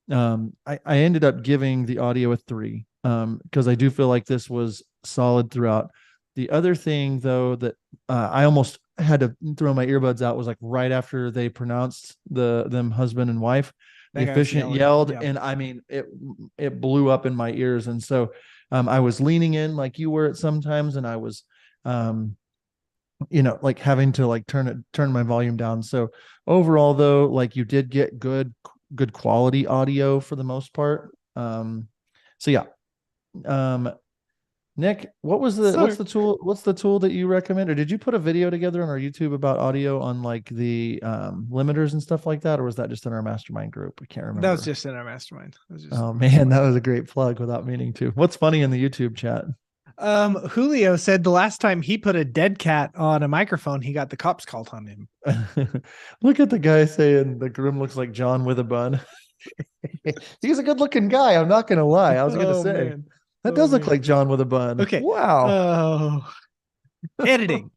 I ended up giving the audio a 3 because I do feel like this was solid throughout. The other thing, though, that I almost had to throw my earbuds out was like right after they pronounced them husband and wife. The officiant yelled, and I mean it blew up in my ears. And so I was leaning in like you were at sometimes, and I was like having to like turn my volume down. So overall, though, like you did get good quality audio for the most part. So yeah. Nick, what's the tool that you recommend, or did you put a video together on our YouTube about audio on like the limiters and stuff like that, or was that just in our mastermind group? I can't remember. That was just in our mastermind. Oh man, that was a great plug without meaning to. What's funny in the YouTube chat? Julio said the last time he put a dead cat on a microphone, he got the cops called on him. Look at the guy saying the groom looks like John with a bun. He's a good looking guy. I'm not gonna lie. I was gonna say man. that does look like John with a bun. Okay. Wow. Editing.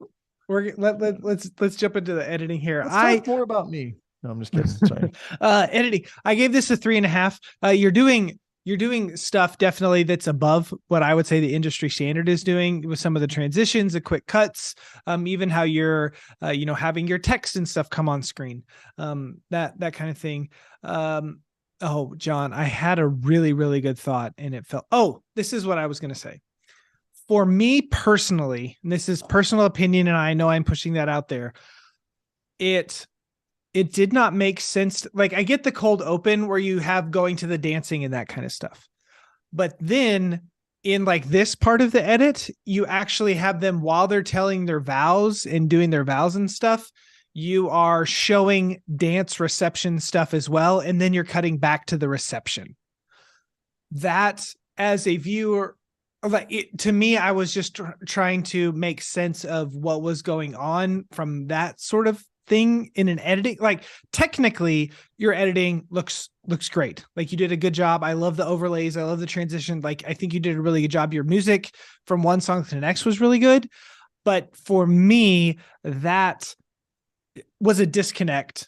Let's jump into the editing here. Let's talk more about me. No, I'm just kidding. Sorry. Editing. I gave this a 3.5. You're doing stuff definitely that's above what I would say the industry standard is doing with some of the transitions, the quick cuts, even how you're, having your text and stuff come on screen, that kind of thing. Oh, John, I had a really, really good thought, and it felt, this is what I was going to say. For me personally, and this is personal opinion, and I know I'm pushing that out there, it did not make sense. Like, I get the cold open where you have going to the dancing and that kind of stuff. But then in like this part of the edit, you actually have them while they're telling their vows and doing their vows and stuff, you are showing dance reception stuff as well. And then you're cutting back to the reception. That, as a viewer, to me, I was just trying to make sense of what was going on from that sort of thing in an editing. Like, technically your editing looks great. Like, you did a good job. I love the overlays. I love the transition. Like, I think you did a really good job. Your music from one song to the next was really good. But for me, that was a disconnect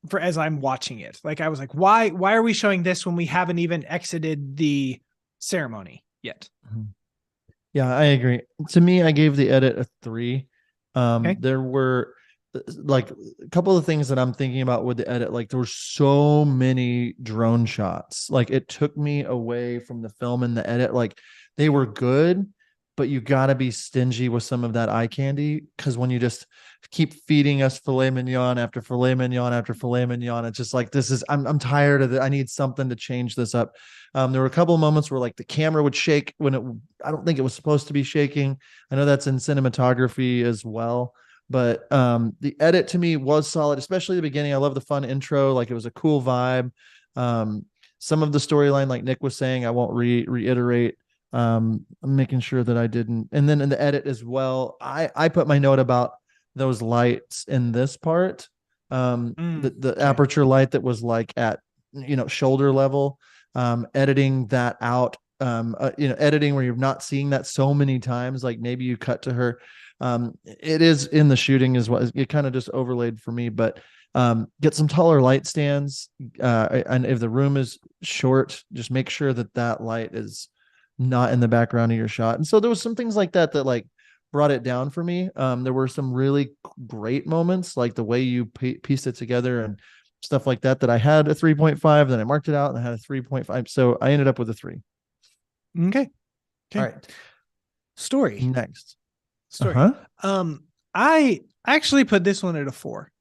for as I'm watching it. Like, I was like, why are we showing this when we haven't even exited the ceremony yet? Yeah, I agree. To me, I gave the edit a 3. There were like a couple of things that I'm thinking about with the edit. Like, there were so many drone shots. Like, it took me away from the film and the edit. Like, they were good, but you got to be stingy with some of that eye candy, because when you just keep feeding us filet mignon after filet mignon after filet mignon, it's just like, I'm tired of it. I need something to change this up. There were a couple of moments where like the camera would shake when I don't think it was supposed to be shaking. I know that's in cinematography as well, but the edit to me was solid, especially the beginning. I love the fun intro. Like, it was a cool vibe. Some of the storyline, like Nick was saying, I won't reiterate. I'm making sure that I didn't. And then in the edit as well, I put my note about those lights in this part. The aperture light that was like at, shoulder level, editing that out, editing where you're not seeing that so many times. Like, maybe you cut to her. It is in the shooting as well. It kind of just overlaid for me, but get some taller light stands. And if the room is short, just make sure that light is not in the background of your shot. And so there was some things like that like brought it down for me. There were some really great moments, like the way you pieced it together and stuff like that I had a 3.5, then I marked it out and I had a 3.5. So I ended up with a 3. Okay. All right. Story. Next. I actually put this one at a 4.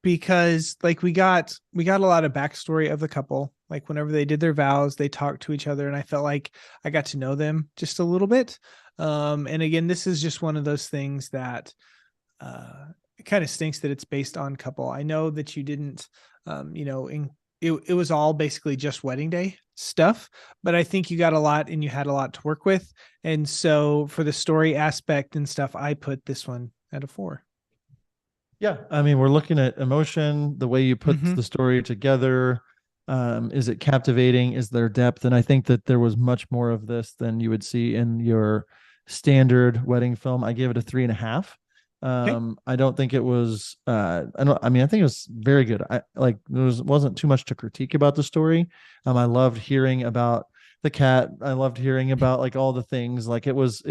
Because like we got a lot of backstory of the couple. Like whenever they did their vows, they talked to each other, and I felt like I got to know them just a little bit. And again, this is just one of those things that it kind of stinks that it's based on couple. I know that you didn't, it was all basically just wedding day stuff, but I think you got a lot and you had a lot to work with. And so for the story aspect and stuff, I put this one at a 4. Yeah, I mean, we're looking at emotion, the way you put Mhm. the story together. Is it captivating? Is there depth? And I think that there was much more of this than you would see in your standard wedding film. I gave it a 3.5. I don't think it was. I mean, I think it was very good. I like wasn't too much to critique about the story. I loved hearing about the cat. I loved hearing about like all the things. Like it was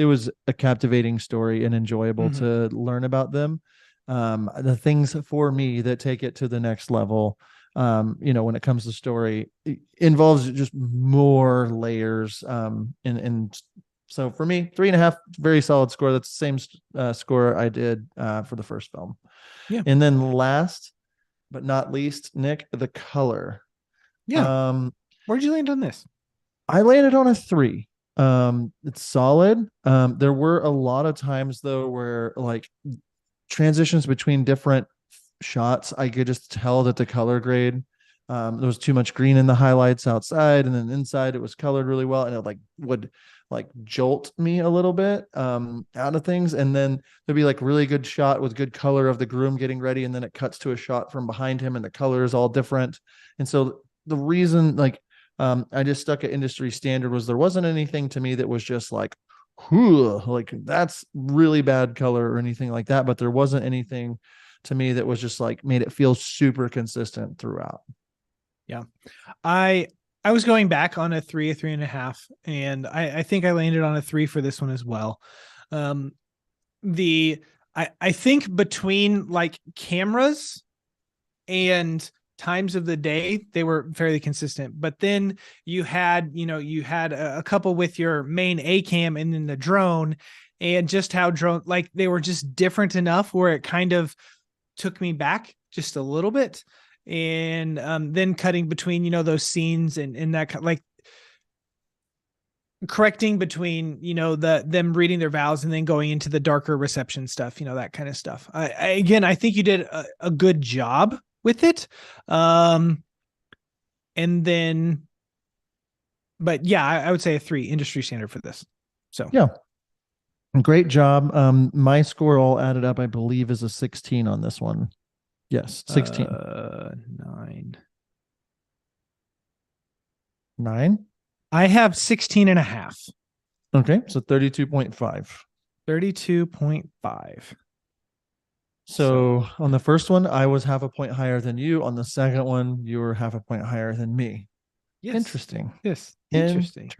a captivating story and enjoyable Mhm. to learn about them. The things for me that take it to the next level, when it comes to story, it involves just more layers. And so for me, 3.5, very solid score. That's the same score I did for the first film. Yeah. And then last but not least, Nick, the color. Yeah. Where'd you land on this? I landed on a 3. It's solid. There were a lot of times though where like transitions between different shots, I could just tell that the color grade, there was too much green in the highlights outside, and then inside it was colored really well, and it would like jolt me a little bit out of things. And then there'd be like really good shot with good color of the groom getting ready, and then it cuts to a shot from behind him, and the color is all different. And so the reason like I just stuck at industry standard was there wasn't anything to me that was just like like that's really bad color or anything like that, but there wasn't anything to me that was just like made it feel super consistent throughout. Yeah. I was going back on a 3.5, and I think I landed on a 3 for this one as well. I think between like cameras and times of the day, they were fairly consistent. But then you had a couple with your main A cam and then the drone, and just how drone, like they were just different enough where it kind of took me back just a little bit. And then cutting between, those scenes and that like correcting between, them reading their vows and then going into the darker reception stuff, that kind of stuff. I think you did a good job with it. And then, but yeah, I would say a 3 industry standard for this. So yeah, great job. My score all added up, I believe, is a 16 on this one. Yes, 16. 9. 9. I have 16.5. Okay, so 32.5. 32.5. So on the first one, I was half a point higher than you. On the second one, you were half a point higher than me. Yes. Interesting. Yes. Interesting.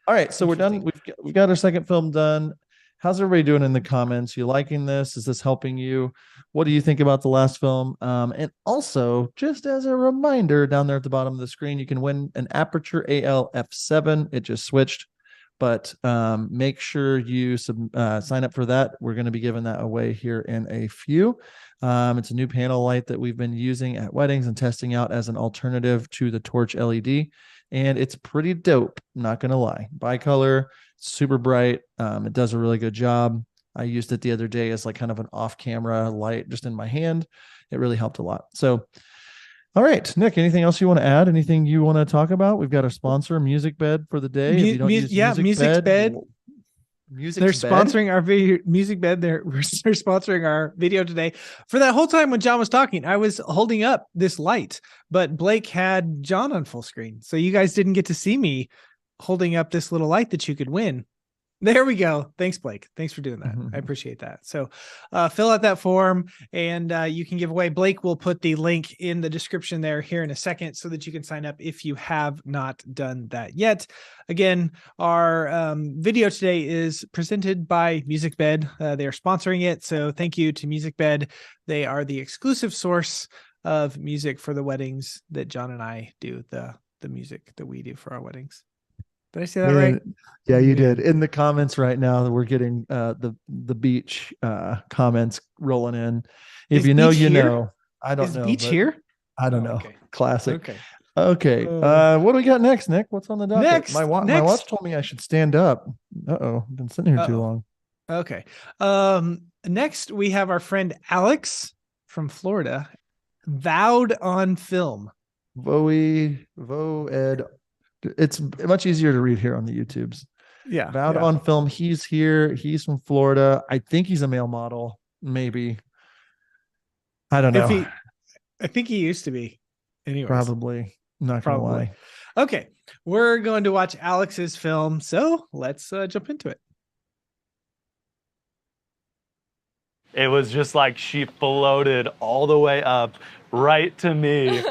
All right, so we're done. We've got our second film done. How's everybody doing in the comments? You liking this? Is this helping you? What do you think about the last film? And also, just as a reminder, down there at the bottom of the screen, you can win an Aperture AL F7. It just switched, but make sure you sign up for that. We're going to be giving that away here in a few. It's a new panel light that we've been using at weddings and testing out as an alternative to the Torch LED. And it's pretty dope, not going to lie. Bicolor, super bright. It does a really good job. I used it the other day as like kind of an off-camera light just in my hand. It really helped a lot. So, all right, Nick, anything else you want to add? Anything you want to talk about? We've got our sponsor, Musicbed, for the day. If you don't use Musicbed. They're Musicbed. sponsoring our video, Musicbed. They're sponsoring our video today. For that whole time when John was talking, I was holding up this light, but Blake had John on full screen, so you guys didn't get to see me holding up this little light that you could win. There we go. Thanks, Blake. Thanks for doing that. I appreciate that. So fill out that form and you can give away. Blake will put the link in the description there here in a second so that you can sign up if you have not done that yet. Again, our video today is presented by Musicbed. They are sponsoring it. So thank you to Musicbed. They are the exclusive source of music for the weddings that John and I do, the music that we do for our weddings. Did I say that right? Yeah, you did. In the comments right now, we're getting the beach comments rolling in. If Is you know, beach you here? know. I don't Is know. beach but here? I don't know. Okay. Classic. Okay. Okay. What do we got next, Nick? What's on the docket? Next, My watch next. told me I should stand up. Uh-oh. I've been sitting here too long. Okay. Next we have our friend Alex from Florida, vowed on film. Ed. It's much easier to read here on the YouTubes. Yeah. Vowed on film. He's here. He's from Florida. I think he's a male model. Maybe. I don't know. I think he used to be. Anyways. Probably. Not gonna lie. Okay. We're going to watch Alex's film. So let's jump into it. It was just like she floated all the way up right to me,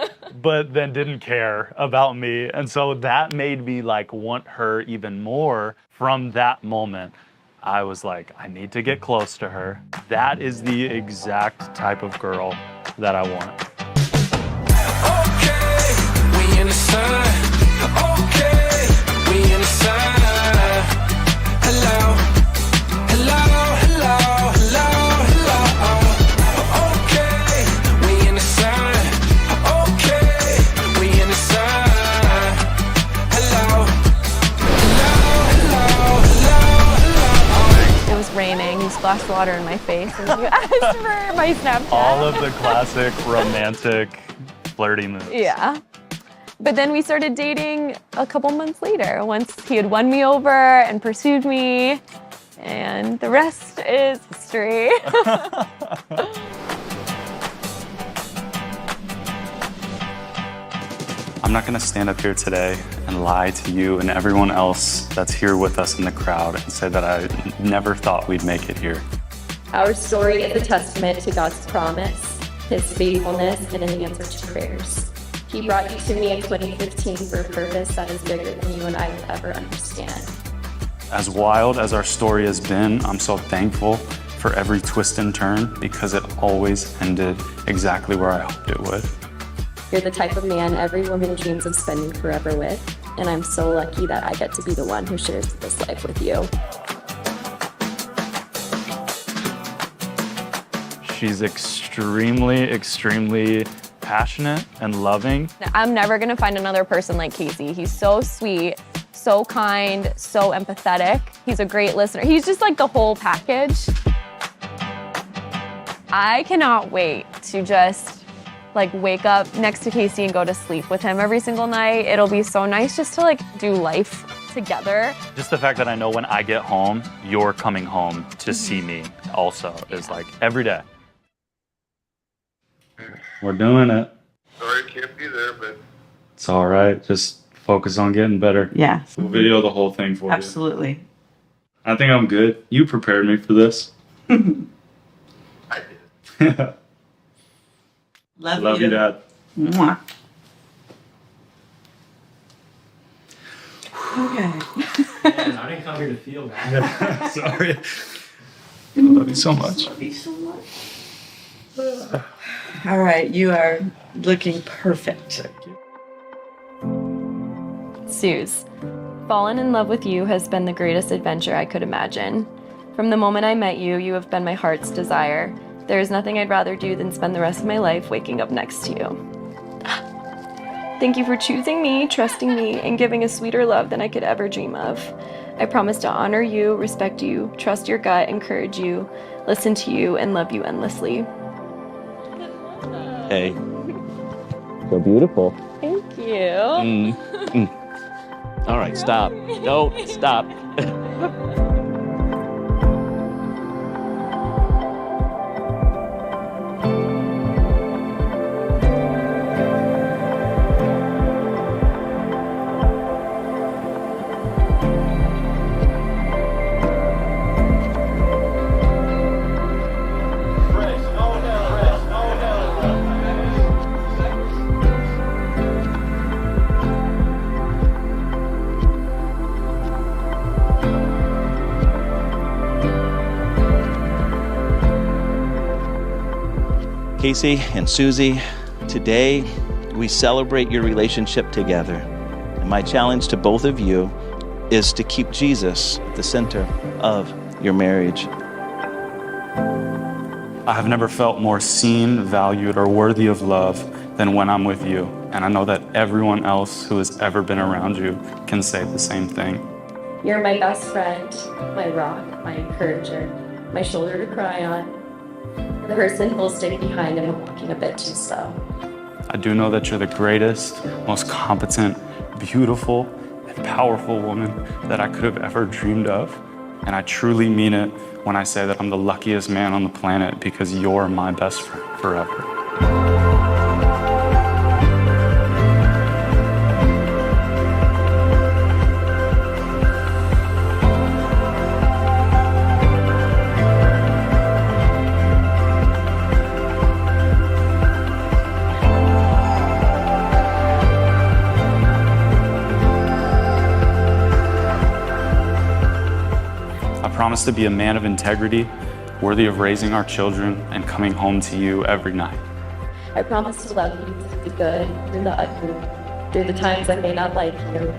but then didn't care about me. And so that made me like want her even more. From that moment, I was like, I need to get close to her. That is the exact type of girl that I want. Okay, we in the sun. Okay, we in the sun. Hello, hello, hello, hello, hello. Okay, we in the sun. Okay, we in the sun. Hello, hello, hello, hello. It was raining. He splashed water in my face and you asked for my Snapchat. All of the classic romantic flirty moves. Yeah. But then we started dating a couple months later, once he had won me over and pursued me, and the rest is history. I'm not gonna stand up here today and lie to you and everyone else that's here with us in the crowd and say that I never thought we'd make it here. Our story is a testament to God's promise, His faithfulness, and an answer to prayers. He brought you to me in 2015 for a purpose that is bigger than you and I will ever understand. As wild as our story has been, I'm so thankful for every twist and turn because it always ended exactly where I hoped it would. You're the type of man every woman dreams of spending forever with, and I'm so lucky that I get to be the one who shares this life with you. She's extremely, extremely passionate and loving. I'm never gonna find another person like Casey. He's so sweet, so kind, so empathetic. He's a great listener. He's just like the whole package. I cannot wait to just like wake up next to Casey and go to sleep with him every single night. It'll be so nice just to like do life together. Just the fact that I know when I get home, you're coming home to see me also is like every day. We're doing it. Sorry I can't be there, but It's all right. Just focus on getting better. Yes. We'll video the whole thing for you. Absolutely. I think I'm good. You prepared me for this. I did. Love you, Dad. Mwah. Okay. I didn't come here to feel bad. Sorry. I love you so much. Love you so much. All right, you are looking perfect. Thank you. Suze, falling in love with you has been the greatest adventure I could imagine. From the moment I met you, you have been my heart's desire. There is nothing I'd rather do than spend the rest of my life waking up next to you. Thank you for choosing me, trusting me, and giving a sweeter love than I could ever dream of. I promise to honor you, respect you, trust your gut, encourage you, listen to you, and love you endlessly. Hey. So beautiful. Thank you. All right, stop. No, stop. Casey and Susie, today we celebrate your relationship together. And my challenge to both of you is to keep Jesus at the center of your marriage. I have never felt more seen, valued, or worthy of love than when I'm with you. And I know that everyone else who has ever been around you can say the same thing. You're my best friend, my rock, my encourager, my shoulder to cry on, the person who'll stay behind and I'm walking a bit too slow. I do know that you're the greatest, most competent, beautiful, and powerful woman that I could have ever dreamed of. And I truly mean it when I say that I'm the luckiest man on the planet because you're my best friend forever. I promise to be a man of integrity, worthy of raising our children and coming home to you every night. I promise to love you through the good, through the ugly, through the times I may not like you.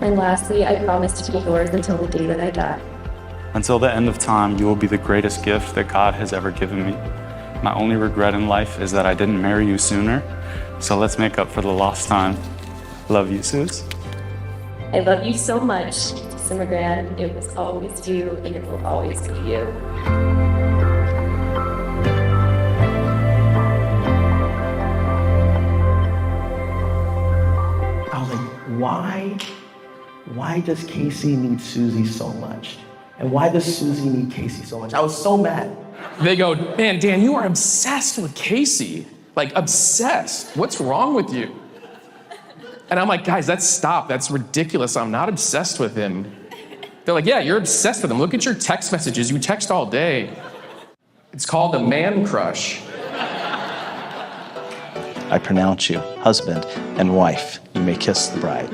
And lastly, I promise to be yours until the day that I die. Until the end of time, you will be the greatest gift that God has ever given me. My only regret in life is that I didn't marry you sooner, so let's make up for the lost time. Love you, Suze. I love you so much, Simmer Grand. It was always you, and it will always be you. I was like, why does Casey need Susie so much? And why does Susie need Casey so much? I was so mad. They go, man, Dan, you are obsessed with Casey. Like, obsessed. What's wrong with you? And I'm like, guys, stop. That's ridiculous. I'm not obsessed with him. They're like, yeah, you're obsessed with him. Look at your text messages. You text all day. It's called a man crush. I pronounce you husband and wife. You may kiss the bride.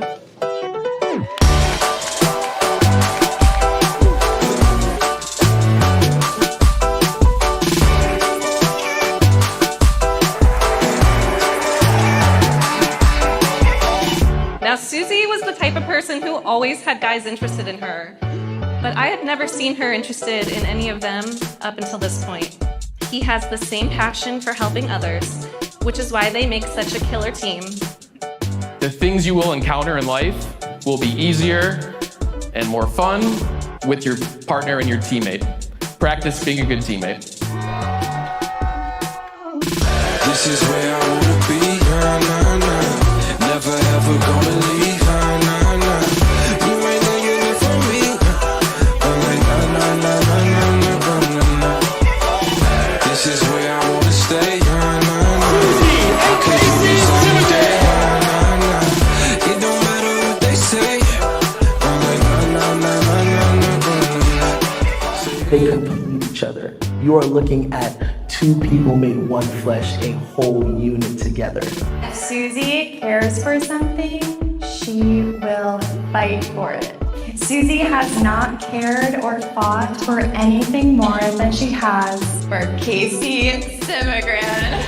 Now, Susie was the type of person who always had guys interested in her, but I had never seen her interested in any of them up until this point. He has the same passion for helping others, which is why they make such a killer team. The things you will encounter in life will be easier and more fun with your partner and your teammate. Practice being a good teammate. This is where I wanna be, nah, nah, nah. Never ever gonna leave, nah, nah, nah. You ain't gonna get it from me. I'm like, nah, nah, nah, nah, nah, nah, nah, nah. This is where I wanna stay, nah, nah, nah. I could do this every day, nah, nah, nah. It don't matter what they say. I'm like, nah, nah, nah, nah, nah, nah, nah. They complete each other. You are looking at two people made one flesh, a whole unit together. If Susie cares for something, she will fight for it. Susie has not cared or fought for anything more than she has for Casey Simmergren.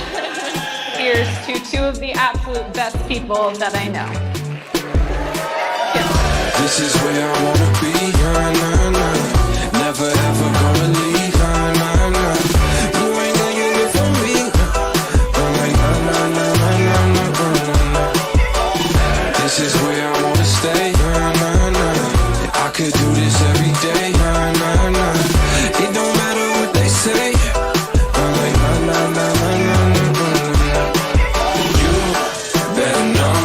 Here's to two of the absolute best people that I know. This is where I wanna be, nah, nah, nah. Never ever gonna leave, nah, nah, nah. You ain't gonna get it from me. I'm like, nah, nah, nah, nah, nah, nah, nah, nah. This is where I wanna stay, nah, nah, nah. I could do this every day, nah, nah, nah. It don't matter what they say. I'm like, nah, nah, nah, nah, nah, nah, nah, nah. You better know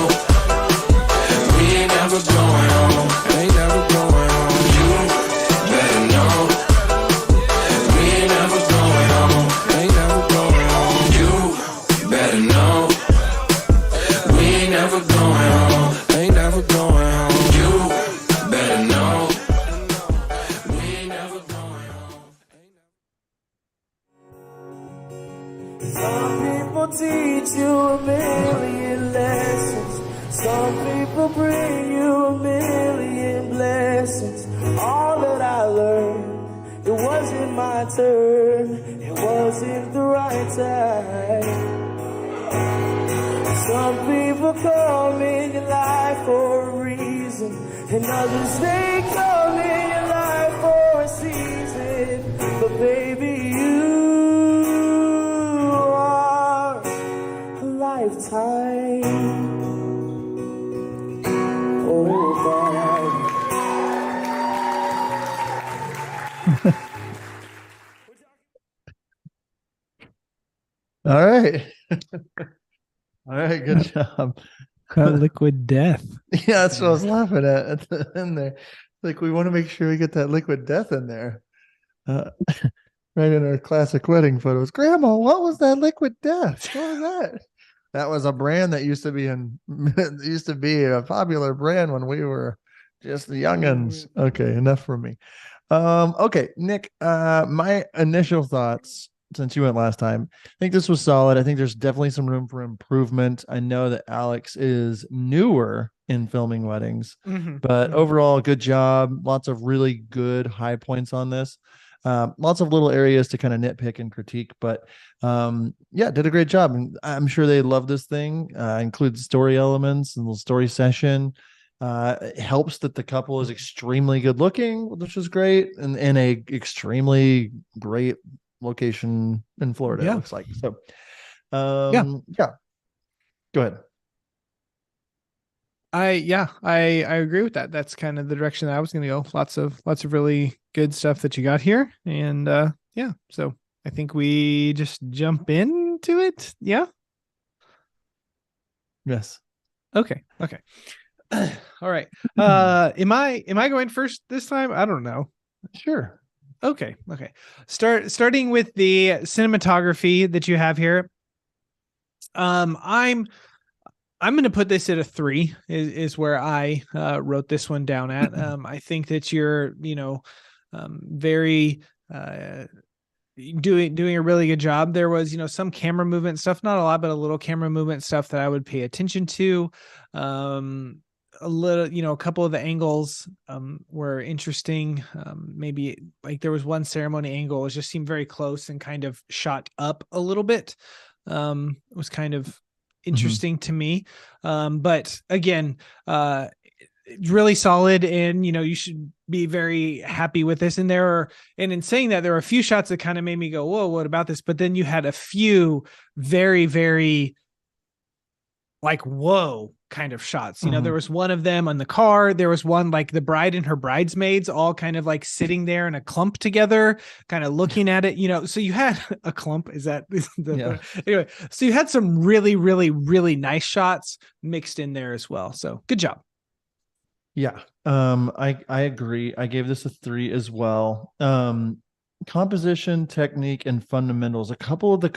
we ain't never going home. Ain't never going home. You better know we ain't never going home. Ain't never going home. You better know we ain't never going home. Ain't never going home. You better know we ain't never going home. Some people teach you a million lessons. Some people bring you a million blessings. All that I learned, it wasn't my turn. It wasn't the right time. Some people come in your life for a reason. And others they come in your life for a season. But baby, you are a lifetime. Oh, All right. All right, good job. Liquid death. Yeah, that's what I was laughing at the end there. Like, we want to make sure we get that liquid death in there. Right in our classic wedding photos. Grandma, what was that liquid death? What was that? That was a brand that used to be used to be a popular brand when we were just the youngins. Okay, enough from me. Okay, Nick, my initial thoughts since you went last time, I think this was solid. I think there's definitely some room for improvement. I know that Alex is newer in filming weddings, but overall, good job. Lots of really good high points on this. Lots of little areas to kind of nitpick and critique, but yeah, did a great job. And I'm sure they love this thing. Includes story elements and little story session. It helps that the couple is extremely good looking, which is great, and in a extremely great location in Florida, it looks like. So yeah. Go ahead. I agree with that. That's kind of the direction that I was going to go. Lots of really good stuff that you got here. And yeah, so I think we just jump into it. Yeah. Yes. Okay. All right. Am I going first this time? I don't know. Sure. Okay. Starting with the cinematography that you have here. I'm going to put this at a 3 is where I wrote this one down at. I think that you're, very doing a really good job. There was, some camera movement stuff, not a lot, but a little camera movement stuff that I would pay attention to. A little, a couple of the angles were interesting. Maybe like there was one ceremony angle, it just seemed very close and kind of shot up a little bit. It was kind of interesting to me. But again, really solid, and you should be very happy with this. And in saying that, there were a few shots that kind of made me go, whoa, what about this? But then you had a few very, very like, whoa kind of shots. There was one of them on the car. There was one like the bride and her bridesmaids all kind of like sitting there in a clump together, kind of looking at it, so you had a clump. Anyway, so you had some really, really, really nice shots mixed in there as well. So good job. Yeah. I agree. I gave this a 3 as well. Composition, technique, and fundamentals. A couple of the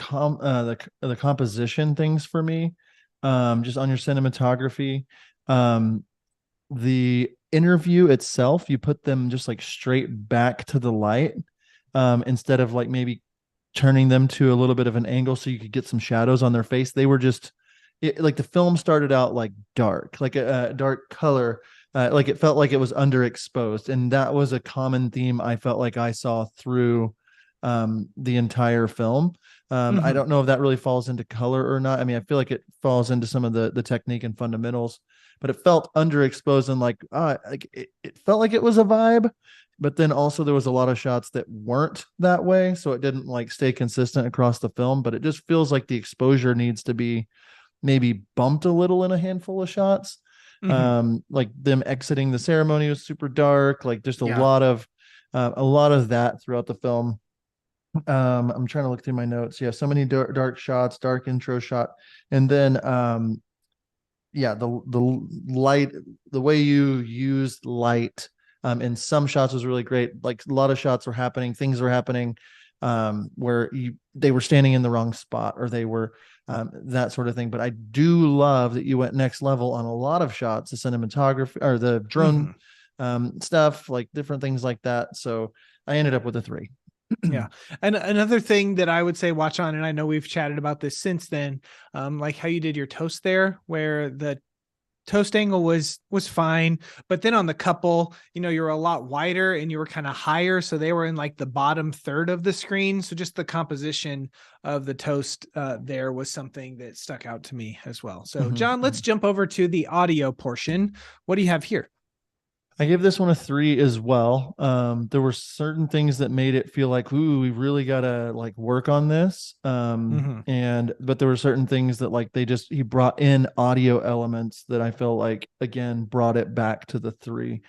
composition things for me. Just on your cinematography, the interview itself, you put them just like straight back to the light, instead of like maybe turning them to a little bit of an angle so you could get some shadows on their face. They were just like the film started out like dark, like a dark color, like it felt like it was underexposed, and that was a common theme I felt like I saw through the entire film. I don't know if that really falls into color or not. I mean, I feel like it falls into some of the technique and fundamentals, but it felt underexposed and like it felt like it was a vibe, but then also there was a lot of shots that weren't that way, so it didn't like stay consistent across the film. But it just feels like the exposure needs to be maybe bumped a little in a handful of shots. Like them exiting the ceremony was super dark, like just a lot of that throughout the film. I'm trying to look through my notes. Yeah, so many dark shots, dark intro shot, and then the light, the way you used light in some shots was really great. Like a lot of shots were happening, things were happening where they were standing in the wrong spot, or they were that sort of thing. But I do love that you went next level on a lot of shots, the cinematography or the drone stuff, like different things like that. So I ended up with a 3. Yeah. And another thing that I would say watch on, and I know we've chatted about this since then, like how you did your toast there, where the toast angle was fine, but then on the couple, you're a lot wider and you were kind of higher, so they were in like the bottom third of the screen. So just the composition of the toast there was something that stuck out to me as well. So John, let's jump over to the audio portion. What do you have here? I give this one a 3 as well. There were certain things that made it feel like, ooh, we really gotta like work on this. But there were certain things that like he brought in audio elements that I felt like again brought it back to the 3.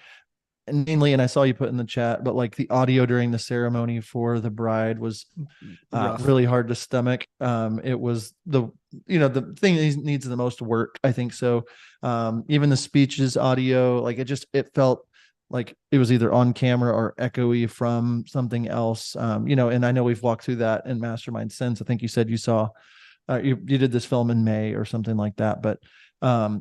And mainly, and I saw you put in the chat, but like the audio during the ceremony for the bride was really hard to stomach. It was the thing that needs the most work, I think. So even the speeches audio, like it felt like it was either on camera or echoey from something else. And I know we've walked through that in Mastermind since. I think you said you saw you did this film in May or something like that, but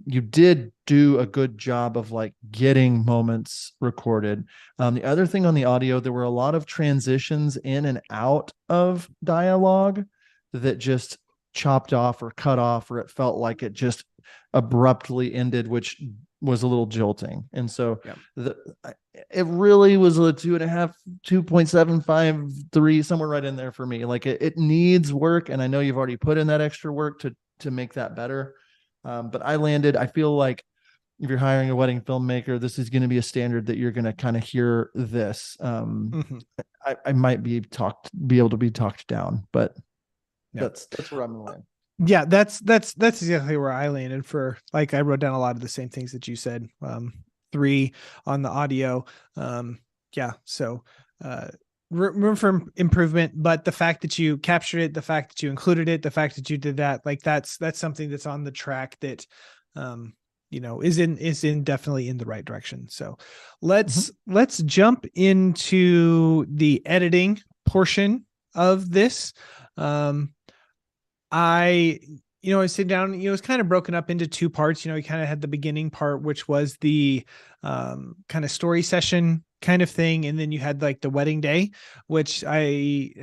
you did do a good job of like getting moments recorded. The other thing on the audio, there were a lot of transitions in and out of dialogue that just chopped off or cut off, or it felt like it just abruptly ended, which was a little jolting. And so it really was a 2.5, 2.753, somewhere right in there for me. Like it needs work. And I know you've already put in that extra work to make that better. But I feel like if you're hiring a wedding filmmaker, this is going to be a standard that you're going to kind of hear this. I might be able to be talked down, but that's where I'm going. Yeah, that's exactly where I landed for, like, I wrote down a lot of the same things that you said. 3 on the audio. So room for improvement, but the fact that you captured it, the fact that you included it, the fact that you did that, like that's something that's on the track that is in definitely in the right direction. So let's jump into the editing portion of this. I sit down, it was kind of broken up into 2 parts. You kind of had the beginning part, which was the kind of story session kind of thing. And then you had like the wedding day, which we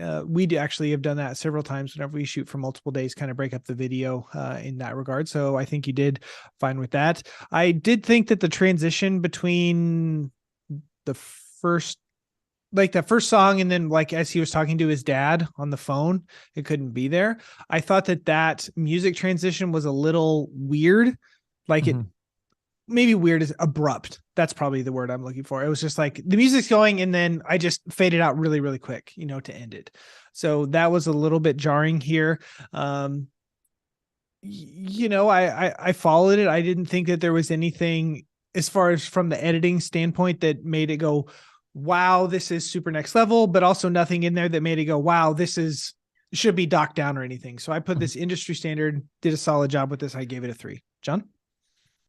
actually have done that several times whenever we shoot for multiple days, kind of break up the video in that regard. So I think you did fine with that. I did think that the transition between the first, like that first song, and then like as he was talking to his dad on the phone, it couldn't be there. I thought that music transition was a little weird. Like it maybe weird is abrupt. That's probably the word I'm looking for. It was just like the music's going and then I just faded out really, really quick, to end it. So that was a little bit jarring here. I followed it. I didn't think that there was anything as far as from the editing standpoint that made it go, wow, this is super next level, but also nothing in there that made it go, wow, should be docked down or anything. So I put this industry standard, did a solid job with this. I gave it a 3. John?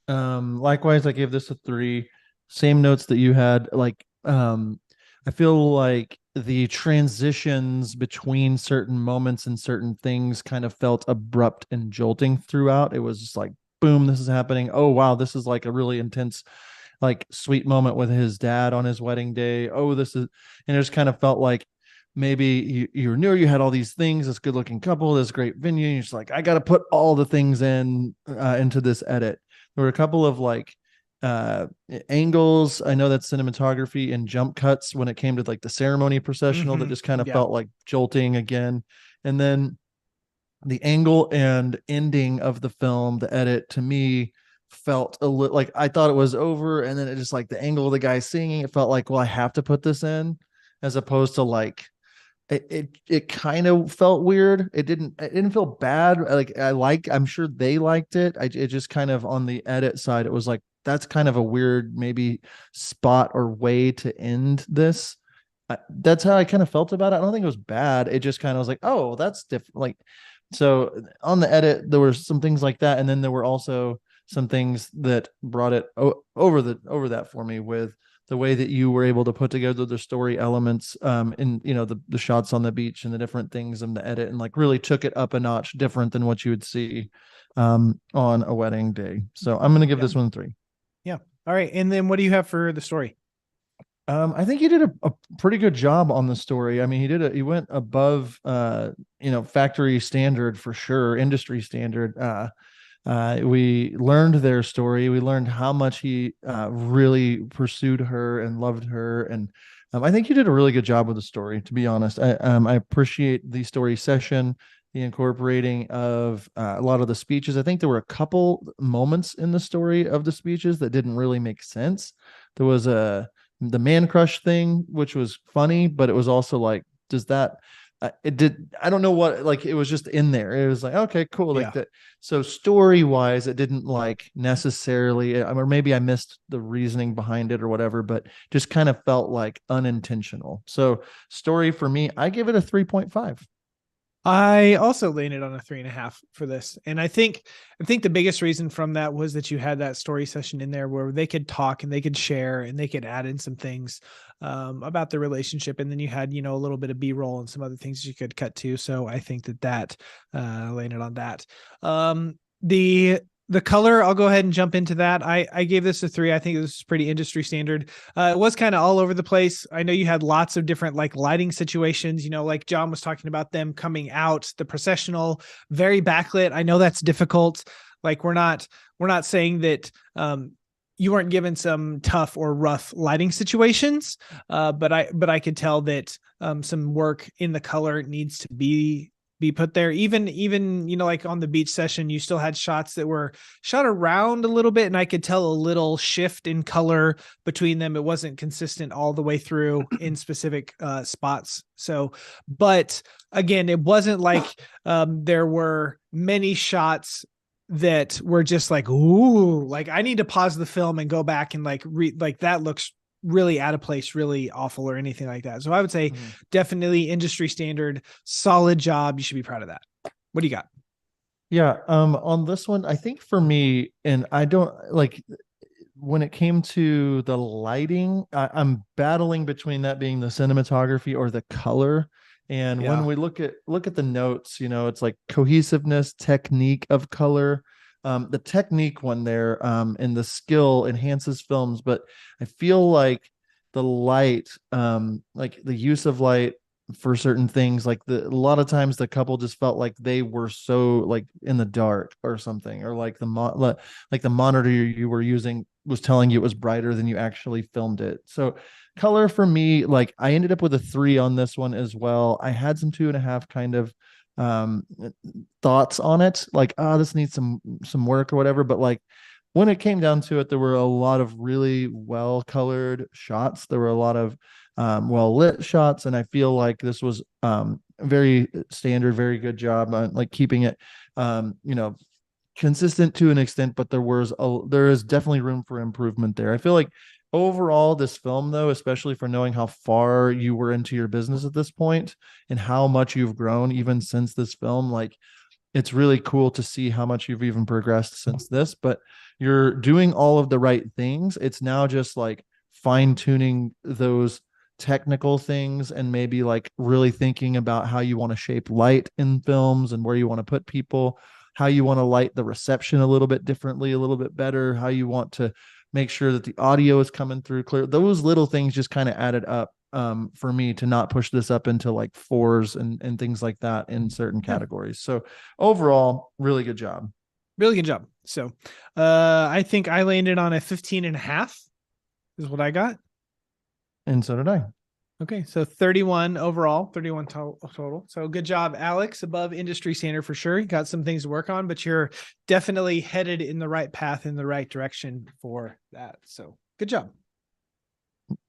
Likewise, I gave this a 3. Same notes that you had. Like, I feel like the transitions between certain moments and certain things kind of felt abrupt and jolting throughout. It was just like, boom, this is happening. Oh, wow, this is like a really intense, like sweet moment with his dad on his wedding day. Oh, this is, and it just kind of felt like maybe you knew you had all these things, this good looking couple, this great venue. And you're just like, I got to put all the things into this edit. There were a couple of like angles. I know that cinematography and jump cuts when it came to like the ceremony processional that just kind of felt like jolting again. And then the angle and ending of the film, the edit, to me felt a little like I thought it was over, and then it just like the angle of the guy singing, it felt like, well, I have to put this in, as opposed to like it kind of felt weird. It didn't feel bad. I'm sure they liked it. It just kind of on the edit side, it was like, that's kind of a weird maybe spot or way to end this. That's how I kind of felt about it. I don't think it was bad. It just kind of was like, oh, that's different. Like, so on the edit, there were some things like that. And then there were also some things that brought it over that for me, with the way that you were able to put together the story elements in the shots on the beach and the different things in the edit, and like really took it up a notch different than what you would see on a wedding day. So I'm going to give this one 3. Yeah. All right. And then what do you have for the story? I think he did a pretty good job on the story. I mean, he went above factory standard for sure, industry standard. We learned their story. We learned how much he really pursued her and loved her. And I think you did a really good job with the story, to be honest. I appreciate the story session, the incorporating of a lot of the speeches. I think there were a couple moments in the story of the speeches that didn't really make sense. there was the man crush thing, which was funny, but it was also like, does that it did, I don't know what, like, it was just in there. It was like, okay, cool. Like that. So story wise, it didn't like necessarily, or maybe I missed the reasoning behind it or whatever, but just kind of felt like unintentional. So story for me, I give it a 3.5. I also landed on a 3.5 for this. And I think the biggest reason from that was that you had that story session in there where they could talk and they could share and they could add in some things about the relationship. And then you had, a little bit of B-roll and some other things you could cut to. So I think that landed on that. The color, I'll go ahead and jump into that. I gave this a 3. I think this is pretty industry standard. It was kind of all over the place. I know you had lots of different like lighting situations, like John was talking about them coming out, the processional, very backlit. I know that's difficult. Like we're not saying that you weren't given some tough or rough lighting situations, but I could tell that some work in the color needs to be put there. Even like on the beach session, you still had shots that were shot around a little bit, and I could tell a little shift in color between them. It wasn't consistent all the way through in specific spots. So, but again, it wasn't like there were many shots that were just like, ooh, like I need to pause the film and go back and like read, like that looks really out of place, really awful, or anything like that. So I would say definitely industry standard, solid job. You should be proud of that. What do you got? Yeah. On this one, I think for me, and I don't like when it came to the lighting, I'm battling between that being the cinematography or the color. And when we look at the notes, it's like cohesiveness, technique of color. The technique one there, and the skill enhances films, but I feel like the light, like the use of light for certain things, like a lot of times the couple just felt like they were so like in the dark or something, or like like the monitor you were using was telling you it was brighter than you actually filmed it. So color for me, like I ended up with a 3 on this one as well. I had some 2.5 kind of thoughts on it, like, this needs some work or whatever, but like when it came down to it, there were a lot of really well colored shots. There were a lot of well lit shots, and I feel like this was very standard, very good job on like keeping it consistent to an extent, but there is definitely room for improvement there. I feel like overall this film, though, especially for knowing how far you were into your business at this point and how much you've grown even since this film, like it's really cool to see how much you've even progressed since this, but you're doing all of the right things. It's now just like fine tuning those technical things and maybe like really thinking about how you want to shape light in films and where you want to put people, how you want to light the reception a little bit differently, a little bit better, how you want to make sure that the audio is coming through clear. Those little things just kind of added up for me to not push this up into like 4s and things like that in certain categories. So overall, really good job. Really good job. So I think I landed on a 15.5 is what I got. And so did I. Okay, so 31 overall, 31 total. So good job, Alex. Above industry standard for sure. You got some things to work on, but you're definitely headed in the right path, in the right direction for that. So good job.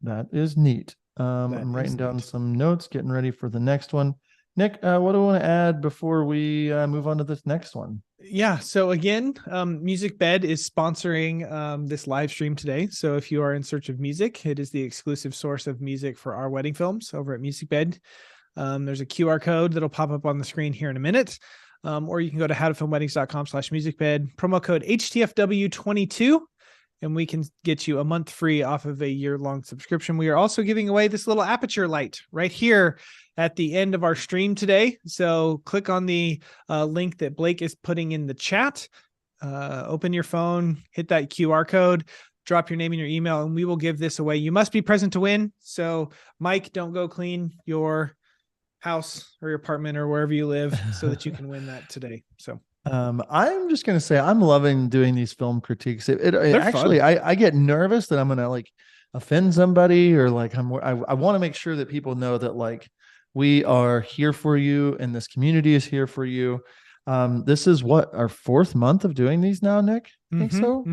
That is neat. I'm writing down some notes, getting ready for the next one. Nick, what do I want to add before we move on to this next one? Yeah. So again, Musicbed is sponsoring this live stream today. So if you are in search of music, it is the exclusive source of music for our wedding films over at Musicbed. There's a QR code that'll pop up on the screen here in a minute. Or you can go to howtofilmweddings.com/musicbed, promo code HTFW22, and we can get you a month free off of a year-long subscription. We are also giving away this little aperture light right here at the end of our stream today. So click on the link that Blake is putting in the chat. Open your phone, hit that QR code, drop your name and your email, and we will give this away. You must be present to win. So Mike, don't go clean your house or your apartment or wherever you live so that you can win that today. So I'm just gonna say I'm loving doing these film critiques. It actually I get nervous that I'm gonna like offend somebody, or like I want to make sure that people know that like we are here for you and this community is here for you. This is what, our 4th month of doing these now, Nick? I think so.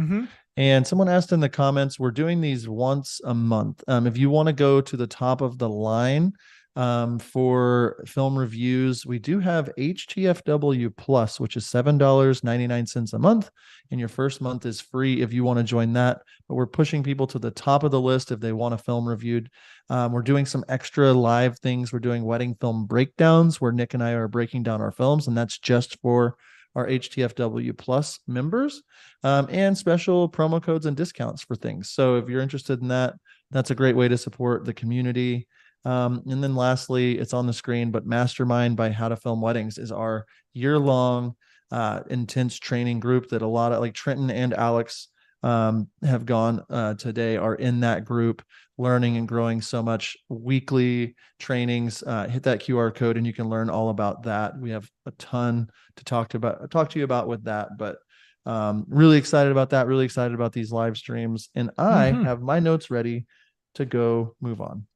And someone asked in the comments, we're doing these once a month. If you want to go to the top of the line for film reviews, we do have HTFW Plus, which is $7.99 a month. And your first month is free if you want to join that. But we're pushing people to the top of the list if they want a film reviewed. We're doing some extra live things. We're doing wedding film breakdowns where Nick and I are breaking down our films, and that's just for our HTFW Plus members, and special promo codes and discounts for things. So if you're interested in that, that's a great way to support the community. And then lastly, it's on the screen, but Mastermind by How to Film Weddings is our year-long intense training group that a lot of, like Trenton and Alex have gone today, are in that group, learning and growing so much. Weekly trainings. Hit that QR code and you can learn all about that. We have a ton to talk to you about with that, but really excited about that. Really excited about these live streams, and I have my notes ready to go move on.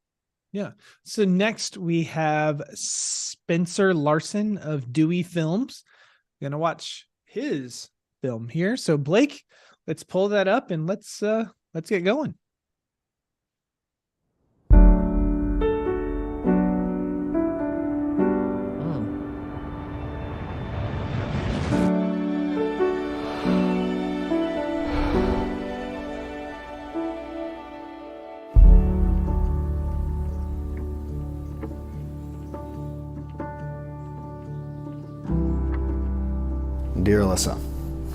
Yeah. So next we have Spencer Larson of Dewey Films. We're gonna watch his film here. So Blake, let's pull that up and let's get going. Dear Alyssa,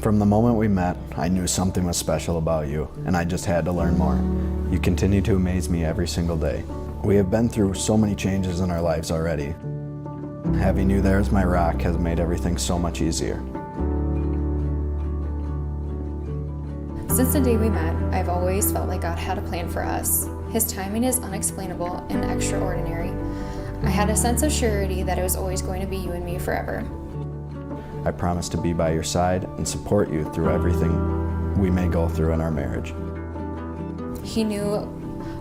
from the moment we met, I knew something was special about you, and I just had to learn more. You continue to amaze me every single day. We have been through so many changes in our lives already. Having you there as my rock has made everything so much easier. Since the day we met, I've always felt like God had a plan for us. His timing is unexplainable and extraordinary. I had a sense of surety that it was always going to be you and me forever. I promise to be by your side and support you through everything we may go through in our marriage. He knew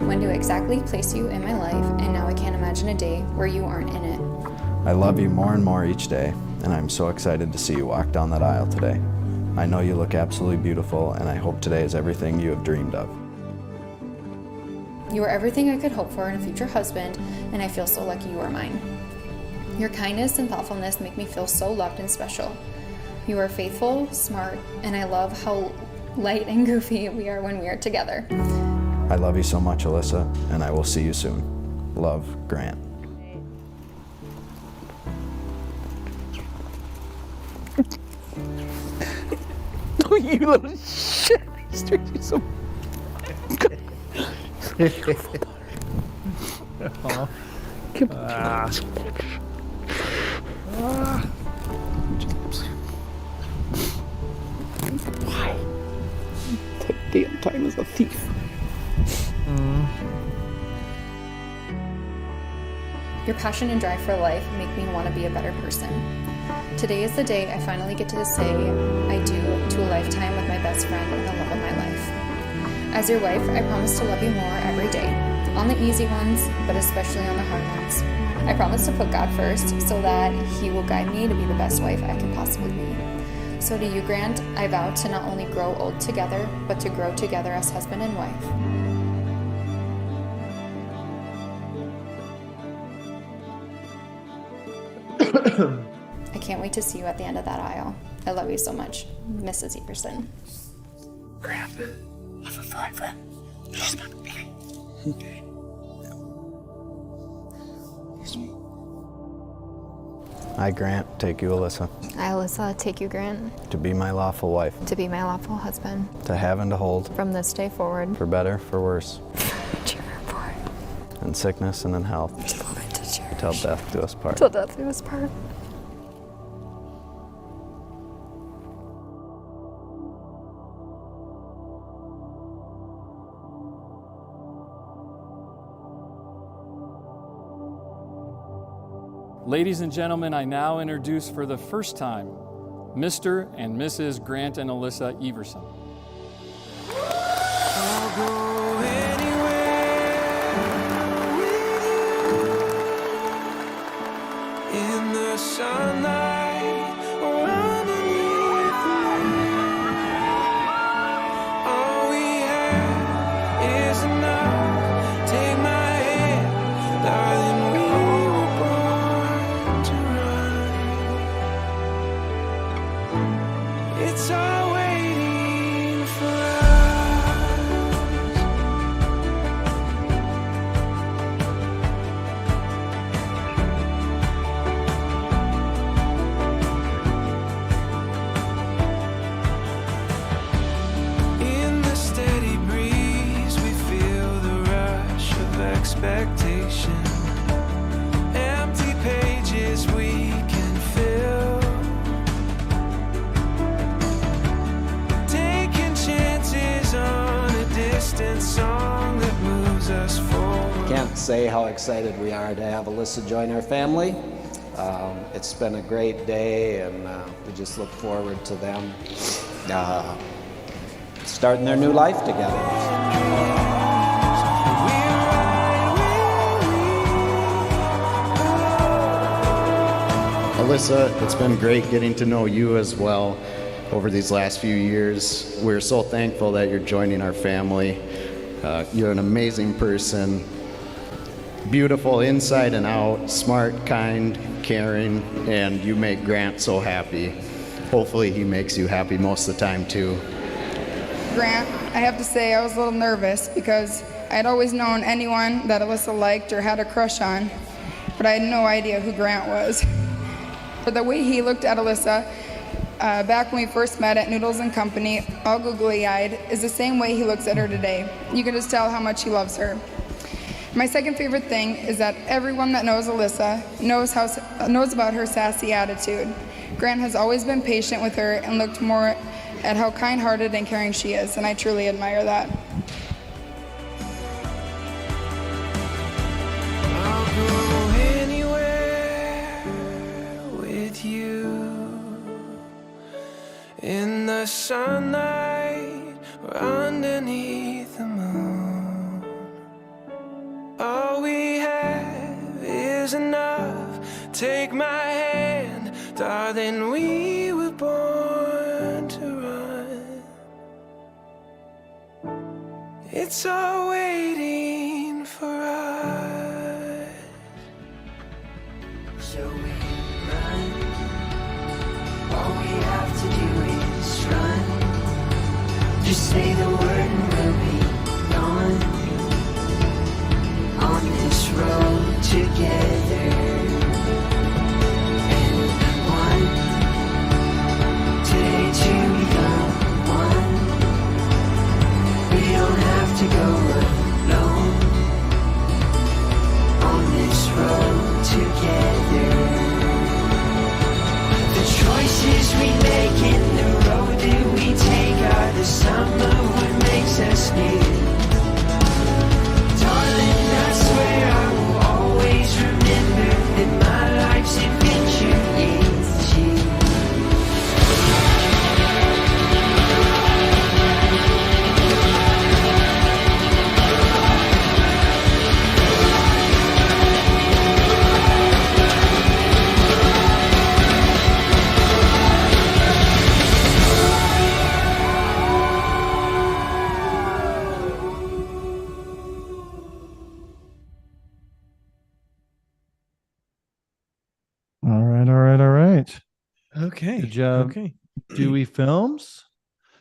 when to exactly place you in my life, and now I can't imagine a day where you aren't in it. I love you more and more each day, and I'm so excited to see you walk down that aisle today. I know you look absolutely beautiful, and I hope today is everything you have dreamed of. You are everything I could hope for in a future husband, and I feel so lucky you are mine. Your kindness and thoughtfulness make me feel so loved and special. You are faithful, smart, and I love how light and goofy we are when we are together. I love you so much, Alyssa, and I will see you soon. Love, Grant. Oh, you little shit. You so... Why? That damn time is a thief. Your passion and drive for life make me want to be a better person. Today is the day I finally get to say I do to a lifetime with my best friend and the love of my life. As your wife, I promise to love you more every day, on the easy ones, but especially on the hard ones. I promise to put God first so that He will guide me to be the best wife I can possibly be. So to you, Grant, I vow to not only grow old together, but to grow together as husband and wife. I can't wait to see you at the end of that aisle. I love you so much, Mrs. Everson. Grant, I'm a forever. She's my baby. Okay. I, Grant, take you, Alyssa, I, Alyssa, take you, Grant, to be my lawful wife, to be my lawful husband, to have and to hold, from this day forward, for better, for worse, in sickness and in health, till death do us part. till death do us part. Ladies and gentlemen, I now introduce for the first time Mr. and Mrs. Grant and Alyssa Everson. I'll go anywhere with you. In the sunlight or underneath the moon. I'll expectation. Empty pages we can fill. Taking chances on a distant song that moves us forward. Can't say how excited we are to have Alyssa join our family. It's been a great day, and we just look forward to them starting their new life together. Alyssa, it's been great getting to know you as well over these last few years. We're so thankful that you're joining our family. You're an amazing person, beautiful inside and out, smart, kind, caring, and you make Grant so happy. Hopefully he makes you happy most of the time too. Grant, I have to say I was a little nervous because I had always known anyone that Alyssa liked or had a crush on, but I had no idea who Grant was. But the way he looked at Alyssa back when we first met at Noodles and Company, all googly-eyed, is the same way he looks at her today. You can just tell how much he loves her. My second favorite thing is that everyone that knows Alyssa knows about her sassy attitude. Grant has always been patient with her and looked more at how kind-hearted and caring she is, and I truly admire that. I'll go anywhere with you, in the sunlight or underneath the moon. All we have is enough. Take my hand, darling, we were born to run. It's all waiting for us. So we run. All we have to do is run. Just say the word and we'll be gone. On this road together. And one day to become one. We don't have to go alone. On this road together. The choices we make in the road that we take are the sum of what makes us new. Darling, I swear I will always remember that my life's adventure is you. All right. Okay. Good job. Okay. Dewey Films.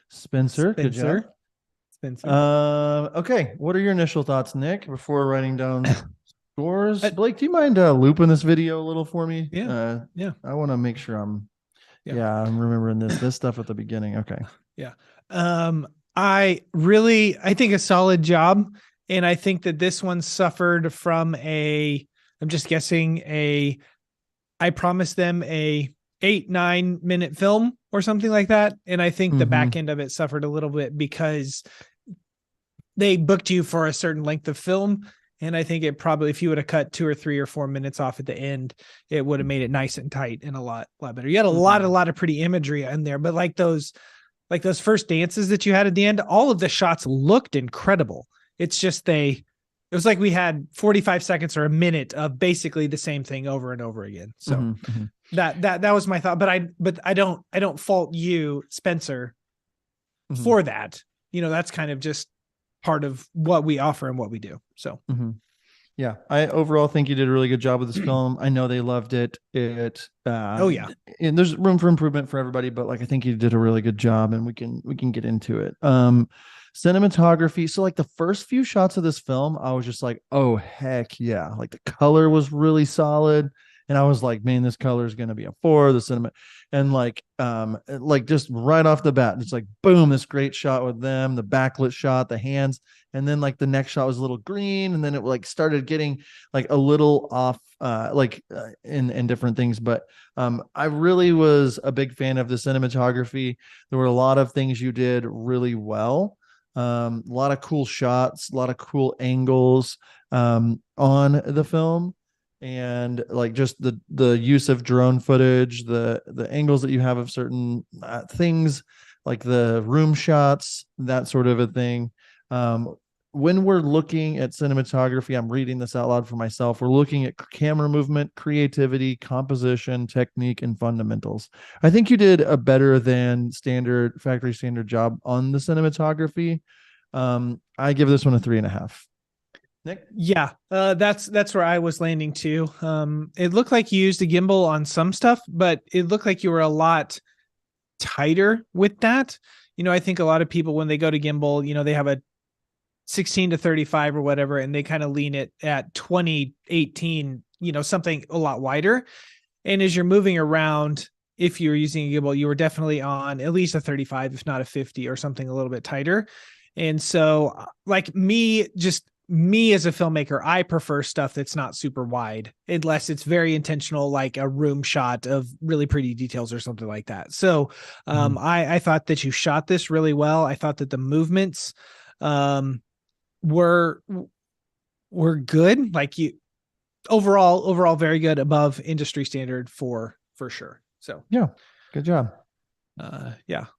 Spencer. Good job. Spencer. Okay. What are your initial thoughts, Nick, before writing down scores? Blake, do you mind looping this video a little for me? Yeah. Yeah. I want to make sure I'm I'm remembering this stuff at the beginning. Okay. Yeah. I think a solid job. And I think that this one suffered from I'm just guessing I promised them a 8-9 minute film or something like that. And I think the back end of it suffered a little bit because they booked you for a certain length of film. And I think it probably, if you would have cut 2 or 3 or 4 minutes off at the end, it would have made it nice and tight and a lot better. You had a lot of pretty imagery in there, but like those first dances that you had at the end, all of the shots looked incredible. It's just it was like we had 45 seconds or a minute of basically the same thing over and over again. So that was my thought, but I don't fault you, Spencer, for that. You know, that's kind of just part of what we offer and what we do. So yeah, I overall think you did a really good job with this film. I know they loved it. And there's room for improvement for everybody, but like I think you did a really good job, and we can get into it. Cinematography. So like the first few shots of this film, I was just like, oh heck yeah. Like the color was really solid. And I was like, man, this color is going to be a 4, the cinema. And like just right off the bat, it's like, boom, this great shot with them, the backlit shot, the hands. And then like the next shot was a little green. And then it like started getting like a little off, in different things. But I really was a big fan of the cinematography. There were a lot of things you did really well. A lot of cool shots, a lot of cool angles on the film, and like just the use of drone footage, the angles that you have of certain things, like the room shots, that sort of a thing. When we're looking at cinematography, I'm reading this out loud for myself. We're looking at camera movement, creativity, composition, technique, and fundamentals. I think you did a better than factory standard job on the cinematography. I give this one a 3.5. Nick? Yeah, that's where I was landing too. It looked like you used a gimbal on some stuff, but it looked like you were a lot tighter with that. I think a lot of people, when they go to gimbal, they have a 16-35 or whatever, and they kind of lean it at 20-18, something a lot wider. And as you're moving around, if you're using a gimbal, you were definitely on at least a 35, if not a 50 or something a little bit tighter. And so like me as a filmmaker, I prefer stuff that's not super wide, unless it's very intentional, like a room shot of really pretty details or something like that. So I thought that you shot this really well. I thought that the movements were good. Like you overall very good, above industry standard for sure. So yeah, good job.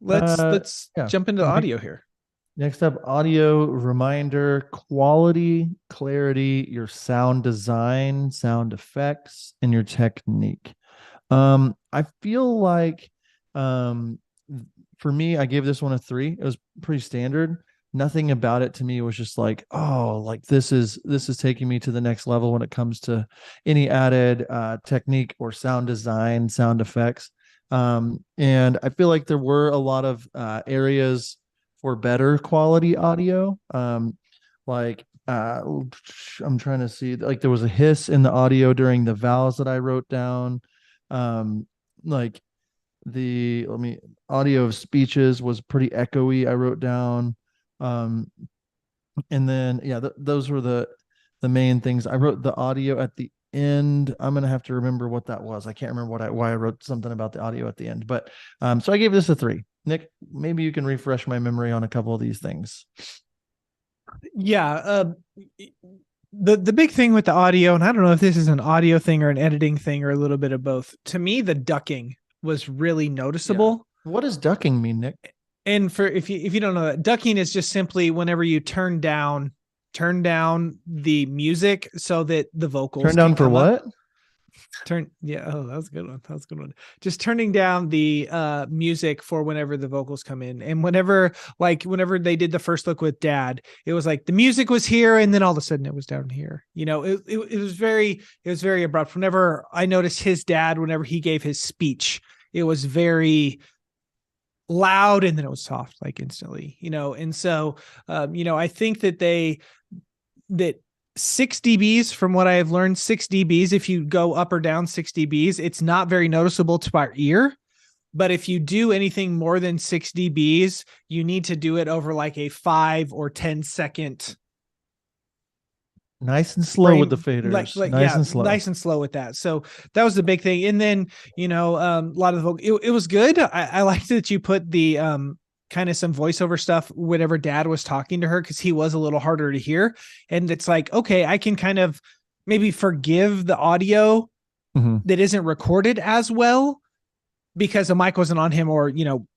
Let's jump into the audio here. Next up, audio reminder: quality, clarity, your sound design, sound effects, and your technique. I feel like for me, I gave this one a 3. It was pretty standard. Nothing about it to me was just like, oh, like this is taking me to the next level when it comes to any added technique or sound design, sound effects. And I feel like there were a lot of areas for better quality audio. I'm trying to see, like there was a hiss in the audio during the vowels that I wrote down. Like audio of speeches was pretty echoey, I wrote down. And then those were the main things. I wrote the audio at the end. I'm gonna have to remember what that was. I can't remember why I wrote something about the audio at the end. But so I gave this a 3. Nick, maybe you can refresh my memory on a couple of these things. Yeah. The big thing with the audio, and I don't know if this is an audio thing or an editing thing or a little bit of both. To me, the ducking was really noticeable. Yeah. What does ducking mean, Nick? And for if you don't know that, ducking is just simply whenever you turn down the music so that the vocals turn down for what? That was a good one. Just turning down the music for whenever the vocals come in. And whenever they did the first look with Dad, it was like the music was here and then all of a sudden it was down here. It was very abrupt. Whenever I noticed his dad, whenever he gave his speech, it was very loud and then it was soft, like instantly, and so I think that 6 dBs, from what I have learned, 6 dBs, if you go up or down 6 dBs, it's not very noticeable to our ear. But if you do anything more than 6 dBs, you need to do it over like a 5 or 10 second. Nice and slow with the faders. Nice and slow with that. So that was the big thing. And then, a lot of the vocal, it was good. I liked that you put the kind of some voiceover stuff whenever Dad was talking to her, because he was a little harder to hear. And it's like, okay, I can kind of maybe forgive the audio that isn't recorded as well because the mic wasn't on him, or,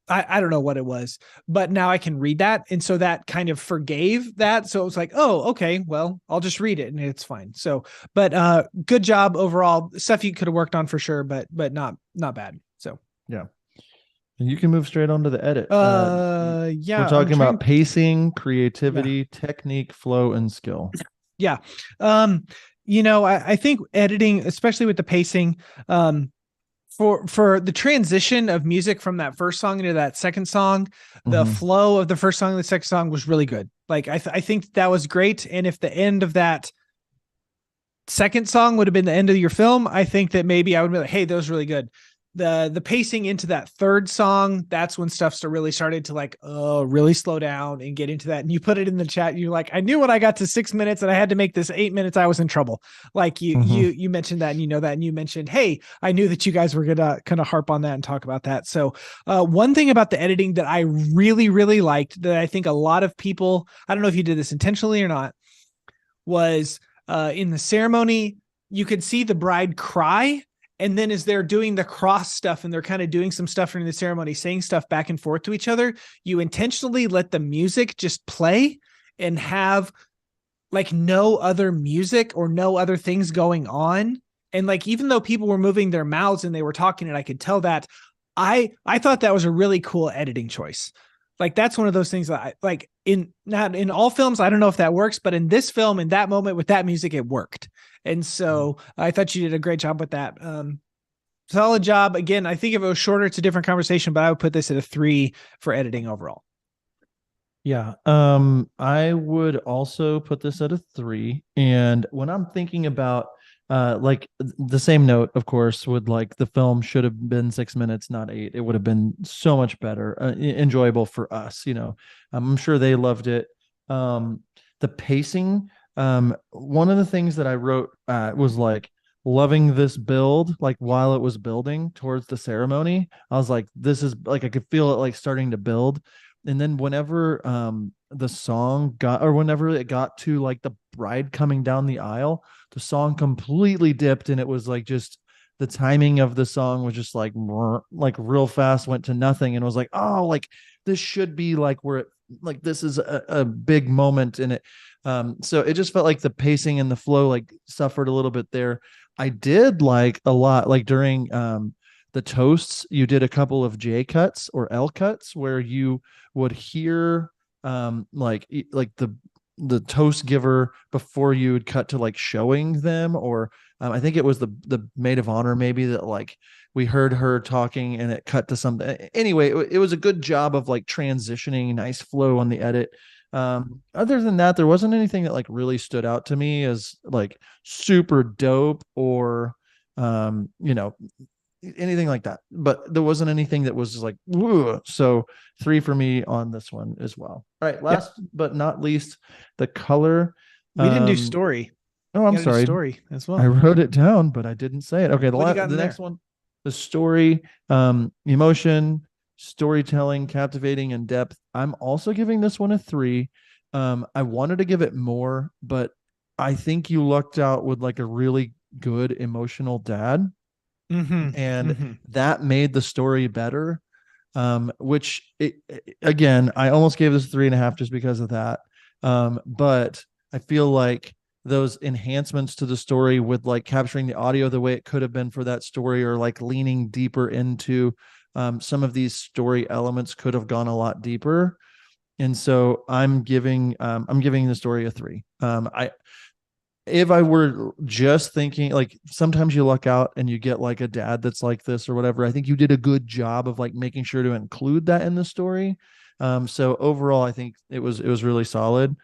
I don't know what it was, but now I can read that. And so that kind of forgave that. So it was like, oh, okay, well, I'll just read it and it's fine. So, but good job overall. Stuff you could have worked on for sure, but not bad. So, yeah. And you can move straight on to the edit. Yeah. We're talking about pacing, creativity, technique, flow, and skill. Yeah. I think editing, especially with the pacing, for the transition of music from that first song into that second song, the flow of the first song and the second song was really good. Like I think that was great. And if the end of that second song would have been the end of your film, I think that maybe I would be like, hey, that was really good. The pacing into that third song, that's when stuff really started to like really slow down and get into that. And you put it in the chat, you're like, I knew when I got to 6 minutes and I had to make this 8 minutes, I was in trouble. Like you mentioned that, and you know that, and you mentioned, hey, I knew that you guys were gonna kind of harp on that and talk about that. So one thing about the editing that I really, really liked, that I think a lot of people, I don't know if you did this intentionally or not, was in the ceremony, you could see the bride cry. And then as they're doing the cross stuff and they're kind of doing some stuff during the ceremony, saying stuff back and forth to each other, you intentionally let the music just play and have like no other music or no other things going on. And like, even though people were moving their mouths and they were talking, and I could tell that, I thought that was a really cool editing choice. Like, that's one of those things that I like not in all films. I don't know if that works, but in this film, in that moment with that music, it worked. And so I thought you did a great job with that. Solid job. Again, I think if it was shorter, it's a different conversation, but I would put this at a 3 for editing overall. Yeah. I would also put this at a 3. And when I'm thinking about like the same note, of course, would like the film should have been 6 minutes, not 8. It would have been so much better, enjoyable for us. I'm sure they loved it. The pacing. One of the things that I wrote was like loving this build, like while it was building towards the ceremony. I was like, this is like, I could feel it like starting to build. And then whenever the song got, or whenever it got to like the bride coming down the aisle, the song completely dipped, and it was like just the timing of the song was just like real fast, went to nothing, and was like, oh, like this should be like where it, like this is a big moment in it. So it just felt like the pacing and the flow like suffered a little bit there. I did like a lot, like during the toasts, you did a couple of J cuts or L cuts where you would hear like the toast giver before you would cut to like showing them, or I think it was the maid of honor maybe, that like we heard her talking and it cut to something. Anyway, it was a good job of like transitioning, nice flow on the edit. Other than that, there wasn't anything that like really stood out to me as like super dope or anything like that, but there wasn't anything that was like, woo. So 3 for me on this one as well. All right, last but not least, the color. We didn't do story. Oh, I'm sorry. Story as well. I wrote it down, but I didn't say it. Okay, the next one, the story, emotion, storytelling, captivating, and depth. I'm also giving this one a 3. I wanted to give it more, but I think you lucked out with like a really good emotional dad. And that made the story better. Which again, I almost gave this 3.5 just because of that. But I feel like those enhancements to the story with like capturing the audio the way it could have been for that story, or like leaning deeper into some of these story elements could have gone a lot deeper. And so I'm giving the story a 3. If I were just thinking, like, sometimes you luck out and you get like a dad that's like this or whatever, I think you did a good job of like making sure to include that in the story. So overall, I think it was really solid.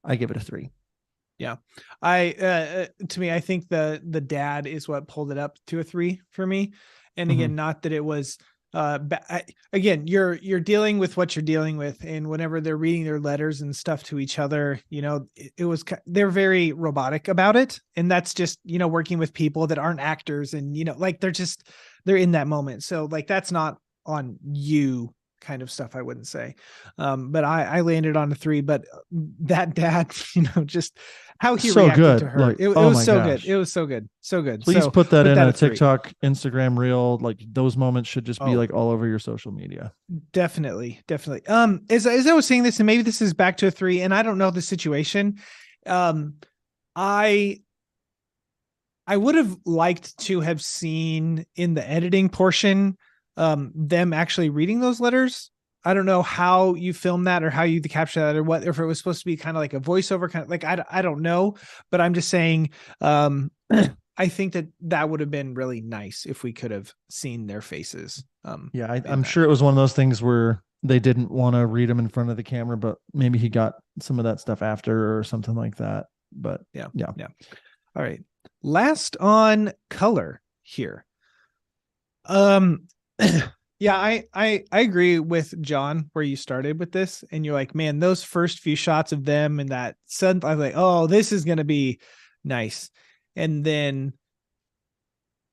I give it a 3. Yeah. To me, I think the dad is what pulled it up to a 3 for me. And again, not that it was, again, you're dealing with what you're dealing with. And whenever they're reading their letters and stuff to each other, they're very robotic about it. And that's just, working with people that aren't actors and, like they're in that moment. So like, that's not on you kind of stuff, I wouldn't say. But I landed on a 3, but that dad, just how he so reacted good to her. Like, it was so good. It was so good. So good. Please so put that in a 3. TikTok, Instagram reel. Like those moments should just be like all over your social media. Definitely. As I was saying this, and maybe this is back to a 3, and I don't know the situation. I would have liked to have seen in the editing portion them actually reading those letters. I don't know how you film that or how you capture that, or what, if it was supposed to be kind of like a voiceover, kind of like, I don't know, but I'm just saying, I think that would have been really nice if we could have seen their faces. I'm sure it was one of those things where they didn't want to read them in front of the camera, but maybe he got some of that stuff after or something like that. But yeah. All right. Last on color here. Yeah, I agree with John where you started with this, and you're like, man, those first few shots of them and that sun, I was like, oh, this is gonna be nice. And then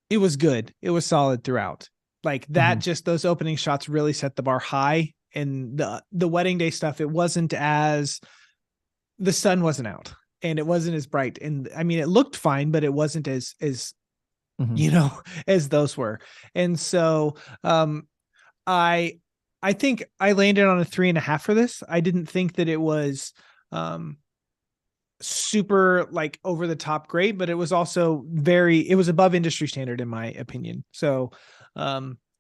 it was good. It was solid throughout. Like that, just those opening shots really set the bar high. And the wedding day stuff, it wasn't as the sun wasn't out and it wasn't as bright. And I mean, it looked fine, but it wasn't as you know, as those were. And so I think I landed on a 3.5 for this. I didn't think that it was super like over the top great, but it was also it was above industry standard in my opinion. So I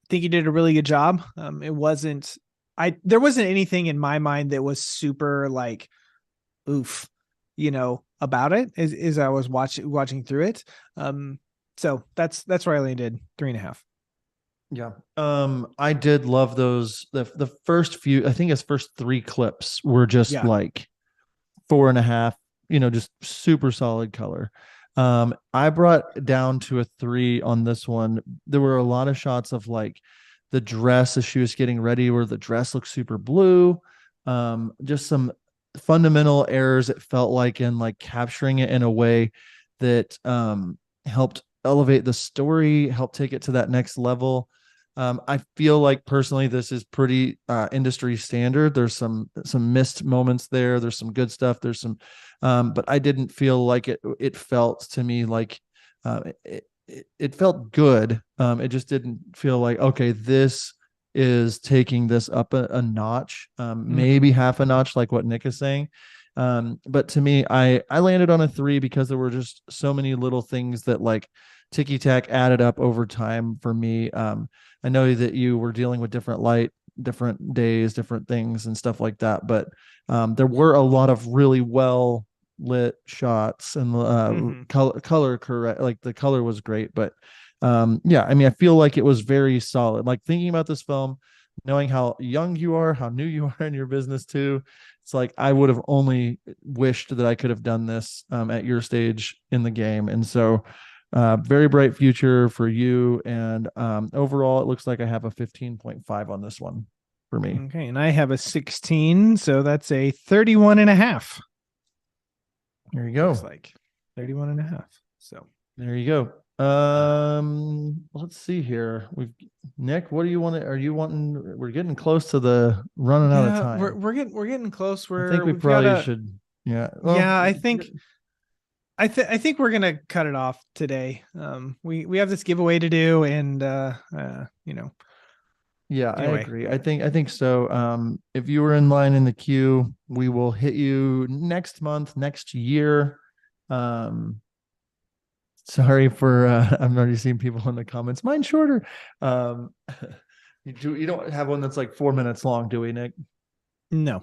think he did a really good job. There wasn't anything in my mind that was super like oof, about it as I was watching through it. So that's where I landed 3.5. Yeah. I did love those. The first few, I think his first 3 clips were just like 4.5, just super solid color. I brought down to a 3 on this one. There were a lot of shots of like the dress as she was getting ready where the dress looked super blue. Just some fundamental errors, it felt like, in like capturing it in a way that helped elevate the story, help take it to that next level. I feel like personally this is pretty industry standard. There's some missed moments there. There's some good stuff. There's some, but I didn't feel like it felt to me like it felt good. It just didn't feel like, okay, this is taking this up a notch, maybe half a notch, like what Nick is saying. But to me, I landed on a 3 because there were just so many little things that like ticky tack added up over time for me. I know that you were dealing with different light, different days, different things and stuff like that, but there were a lot of really well lit shots and color correct. Like the color was great, but yeah, I mean, I feel like it was very solid. Like thinking about this film, knowing how young you are, how new you are in your business too, it's like I would have only wished that I could have done this at your stage in the game. And so very bright future for you. And overall, it looks like I have a 15.5 on this one for me. Okay. And I have a 16. So that's a 31.5. There you go. Looks like 31.5. So there you go. Let's see here. Nick, what do you want? Are you wanting? We're getting close to the running out of time. We're getting close. I think we probably should. Yeah. Well, yeah, I think we're gonna cut it off today. We have this giveaway to do, and Yeah, anyway. I agree. I think so. If you were in line in the queue, we will hit you next month, next year. Sorry for I'm already seeing people in the comments. Mine's shorter. You don't have one that's like 4 minutes long, do we, Nick? No.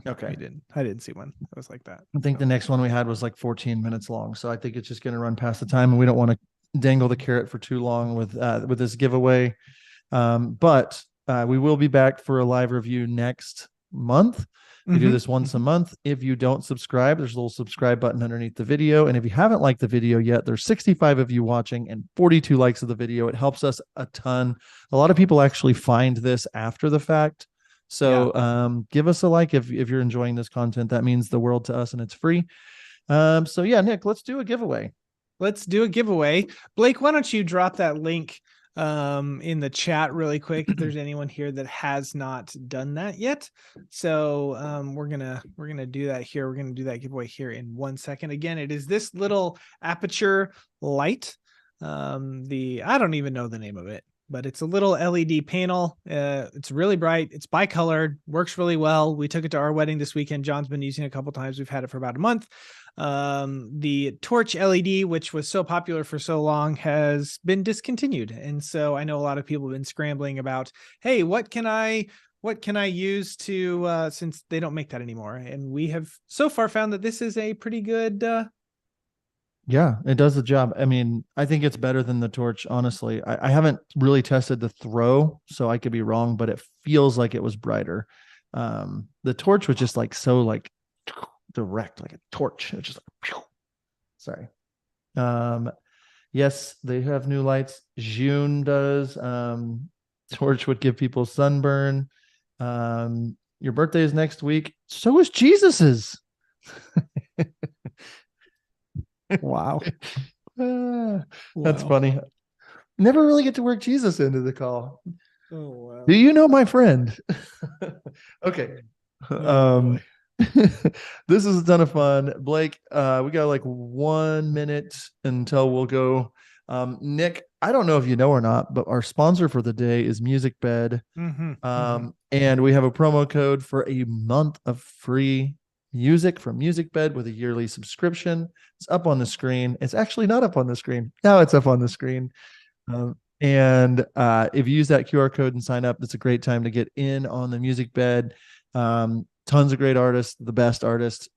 Okay. I didn't see one that was like that. I think the next one we had was like 14 minutes long. So I think it's just going to run past the time, and we don't want to dangle the carrot for too long with this giveaway. But we will be back for a live review next month. We do this once a month. If you don't subscribe, there's a little subscribe button underneath the video. And if you haven't liked the video yet, there's 65 of you watching and 42 likes of the video. It helps us a ton. A lot of people actually find this after the fact. So give us a like if you're enjoying this content. That means the world to us, and it's free. So yeah, Nick, let's do a giveaway. Blake, why don't you drop that link in the chat really quick if there's anyone here that has not done that yet. So we're gonna do that here. We're gonna do that giveaway here in 1 second. Again, it is this little aperture light. I don't even know the name of it, but it's a little LED panel. It's really bright. It's bicolored, works really well. We took it to our wedding this weekend. John's been using it a couple times. We've had it for about a month. The torch LED, which was so popular for so long, has been discontinued. And so I know a lot of people have been scrambling about, hey, what can I use to, since they don't make that anymore. And we have so far found that this is a pretty good, yeah, it does the job. I mean, I think it's better than the torch, honestly. I haven't really tested the throw, so I could be wrong, but it feels like it was brighter. The torch was just like so like direct, like a torch. It's just like, sorry. Yes, they have new lights. June does. Torch would give people sunburn. Your birthday is next week. So is Jesus's. Wow. That's Wow. funny. Never really get to work Jesus into the call. Oh wow. Do you know my friend? Okay. Oh, This is a ton of fun. Blake, we got like 1 minute until we'll go. Nick, I don't know if you know or not, but our sponsor for the day is Musicbed. And we have a promo code for a month of free music from Musicbed with a yearly subscription. It's up on the screen. It's actually not up on the screen. Now it's up on the screen. And if you use that QR code and sign up, it's a great time to get in on the Musicbed. Tons of great artists, the best artists,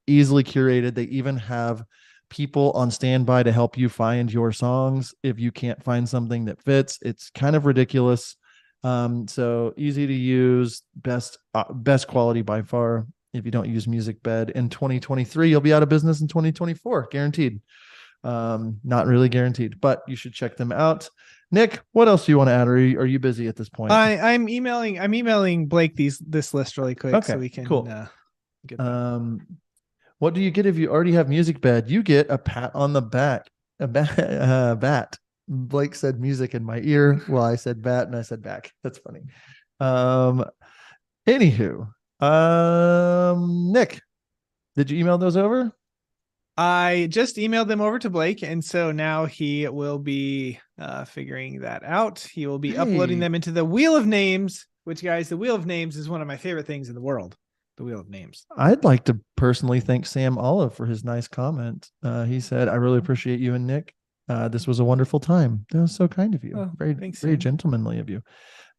easily curated. They even have people on standby to help you find your songs if you can't find something that fits. It's kind of ridiculous. So easy to use, best quality by far. If you don't use Musicbed in 2023, you'll be out of business in 2024, guaranteed. Not really guaranteed, but you should check them out. Nick, what else do you want to add? Or are you busy at this point? I'm emailing Blake this list really quick so we can cool. get that. What do you get if you already have Musicbed? You get a pat on the back, a bat. Blake said music in my ear. Well, I said bat and I said back. That's funny. Anywho, Nick, did you email those over? I just emailed them over to Blake, and so now he will be figuring that out. He will be uploading them into the Wheel of Names, which, guys, the Wheel of Names is one of my favorite things in the world. The Wheel of Names. I'd like to personally thank Sam Olive for his nice comment. He said, "I really appreciate you and Nick. This was a wonderful time." That was so kind of you. Oh, very, thanks, very Sam. gentlemanly of you.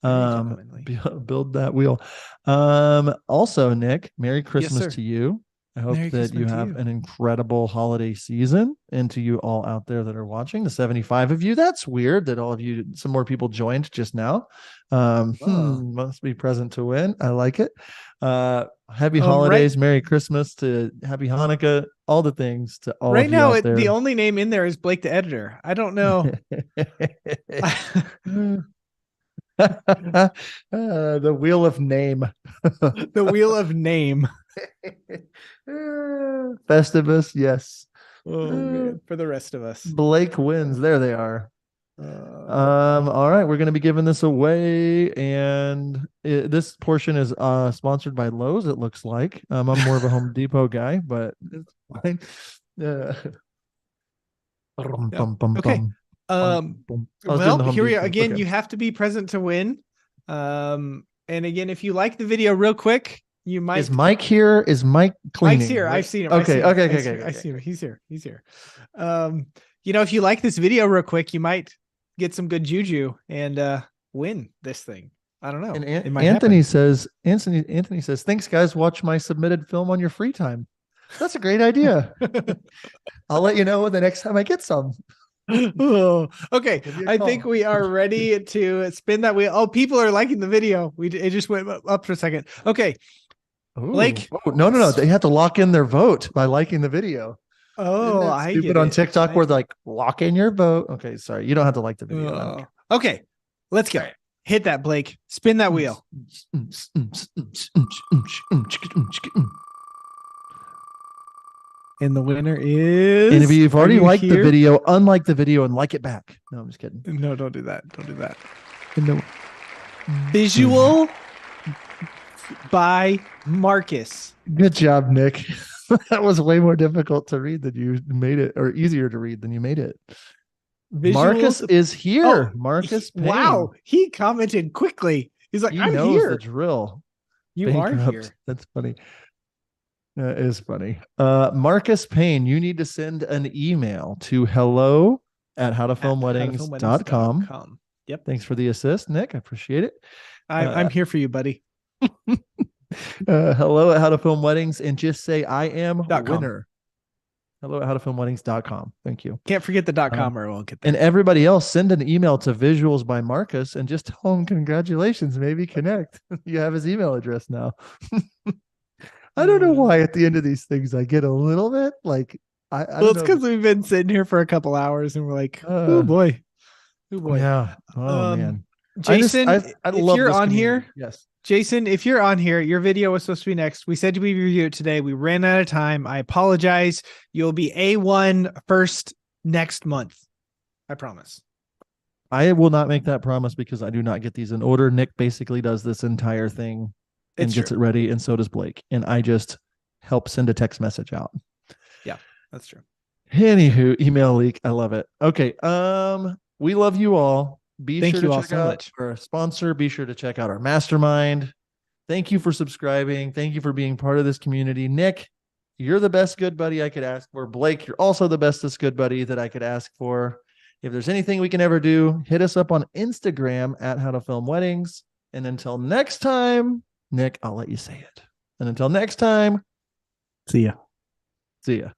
Very gentlemanly. Build that wheel. Also, Nick, Merry Christmas sir. to you. I hope Merry that you Christmas to have you. an incredible holiday season, and to you all out there that are watching, the 75 of you. That's weird that all of you, some more people joined just now. Must be present to win. I like it. Happy holidays, Merry Christmas to Happy Hanukkah, all the things to all Right of you now, out there. the only name in there is Blake the editor. I don't know. The Wheel of Name. The Wheel of Name. Festivus, yes. Oh man, for the rest of us. Blake wins. There they are. All right, we're going to be giving this away, and this portion is sponsored by Lowe's. It looks like I'm more of a Home Depot guy, but it's fine. Okay. Well, here we are again. You have to be present to win. And again, if you like the video, real quick, you might. Is Mike here? Is Mike cleaning? Mike's here. Right? I've seen him. Okay. I see him. He's here. He's here. If you like this video, real quick, you might get some good juju and win this thing. I don't know. And It might Anthony happen. says, "Thanks, guys. Watch my submitted film on your free time." That's a great idea. I'll let you know the next time I get some. Oh, okay. I think we are ready to spin that wheel. Oh, people are liking the video. It just went up for a second. Okay. Ooh. Blake. Oh, no. They have to lock in their vote by liking the video. Oh, I stupid get on it. TikTok where they're like, lock in your vote. Okay, sorry. You don't have to like the video. I don't care. Okay. Let's go. Hit that, Blake. Spin that wheel. And the winner is. And if you've already liked the here? video, unlike the video and like it back. No, I'm just kidding. No, don't do that. Don't do that. No. Visual by Marcus. Good job, Nick. That was way more difficult to read than you made it, or easier to read than you made it. Marcus is here. Marcus Payne. Wow. He commented quickly. He's like, He I'm knows here. the drill. You are Bankrupt. here. That's funny. That is funny. Marcus Payne, you need to send an email to hello@howtofilmweddings.com. Yep. Thanks for the assist, Nick. I appreciate it. I'm here for you, buddy. Hello@howtofilmweddings, and just say I am .com. winner. Hello@howtofilmweddings.com. Thank you. Can't forget the .com or we'll get there. And everybody else, send an email to Visuals by Marcus and just tell him congratulations. Maybe connect. You have his email address now. I don't know why at the end of these things I get a little bit like I Well, don't it's know. because we've been sitting here for a couple hours and we're like, oh boy. Oh boy. Yeah. Oh man. Jason, I if love you're this on community. here, Yes. Jason, if you're on here, your video was supposed to be next. We said we review it today. We ran out of time. I apologize. You'll be A1 first next month. I promise. I will not make that promise because I do not get these in order. Nick basically does this entire thing and It's gets true. it ready, and so does Blake. And I just help send a text message out. Yeah, that's true. Anywho, email leak. I love it. Okay. We love you all. Be Thank sure you to all check so out much. our sponsor. Be sure to check out our mastermind. Thank you for subscribing. Thank you for being part of this community. Nick, you're the best good buddy I could ask for. Blake, you're also the bestest good buddy that I could ask for. If there's anything we can ever do, hit us up on Instagram at How to Film Weddings. And until next time, Nick, I'll let you say it. And until next time, see ya. See ya.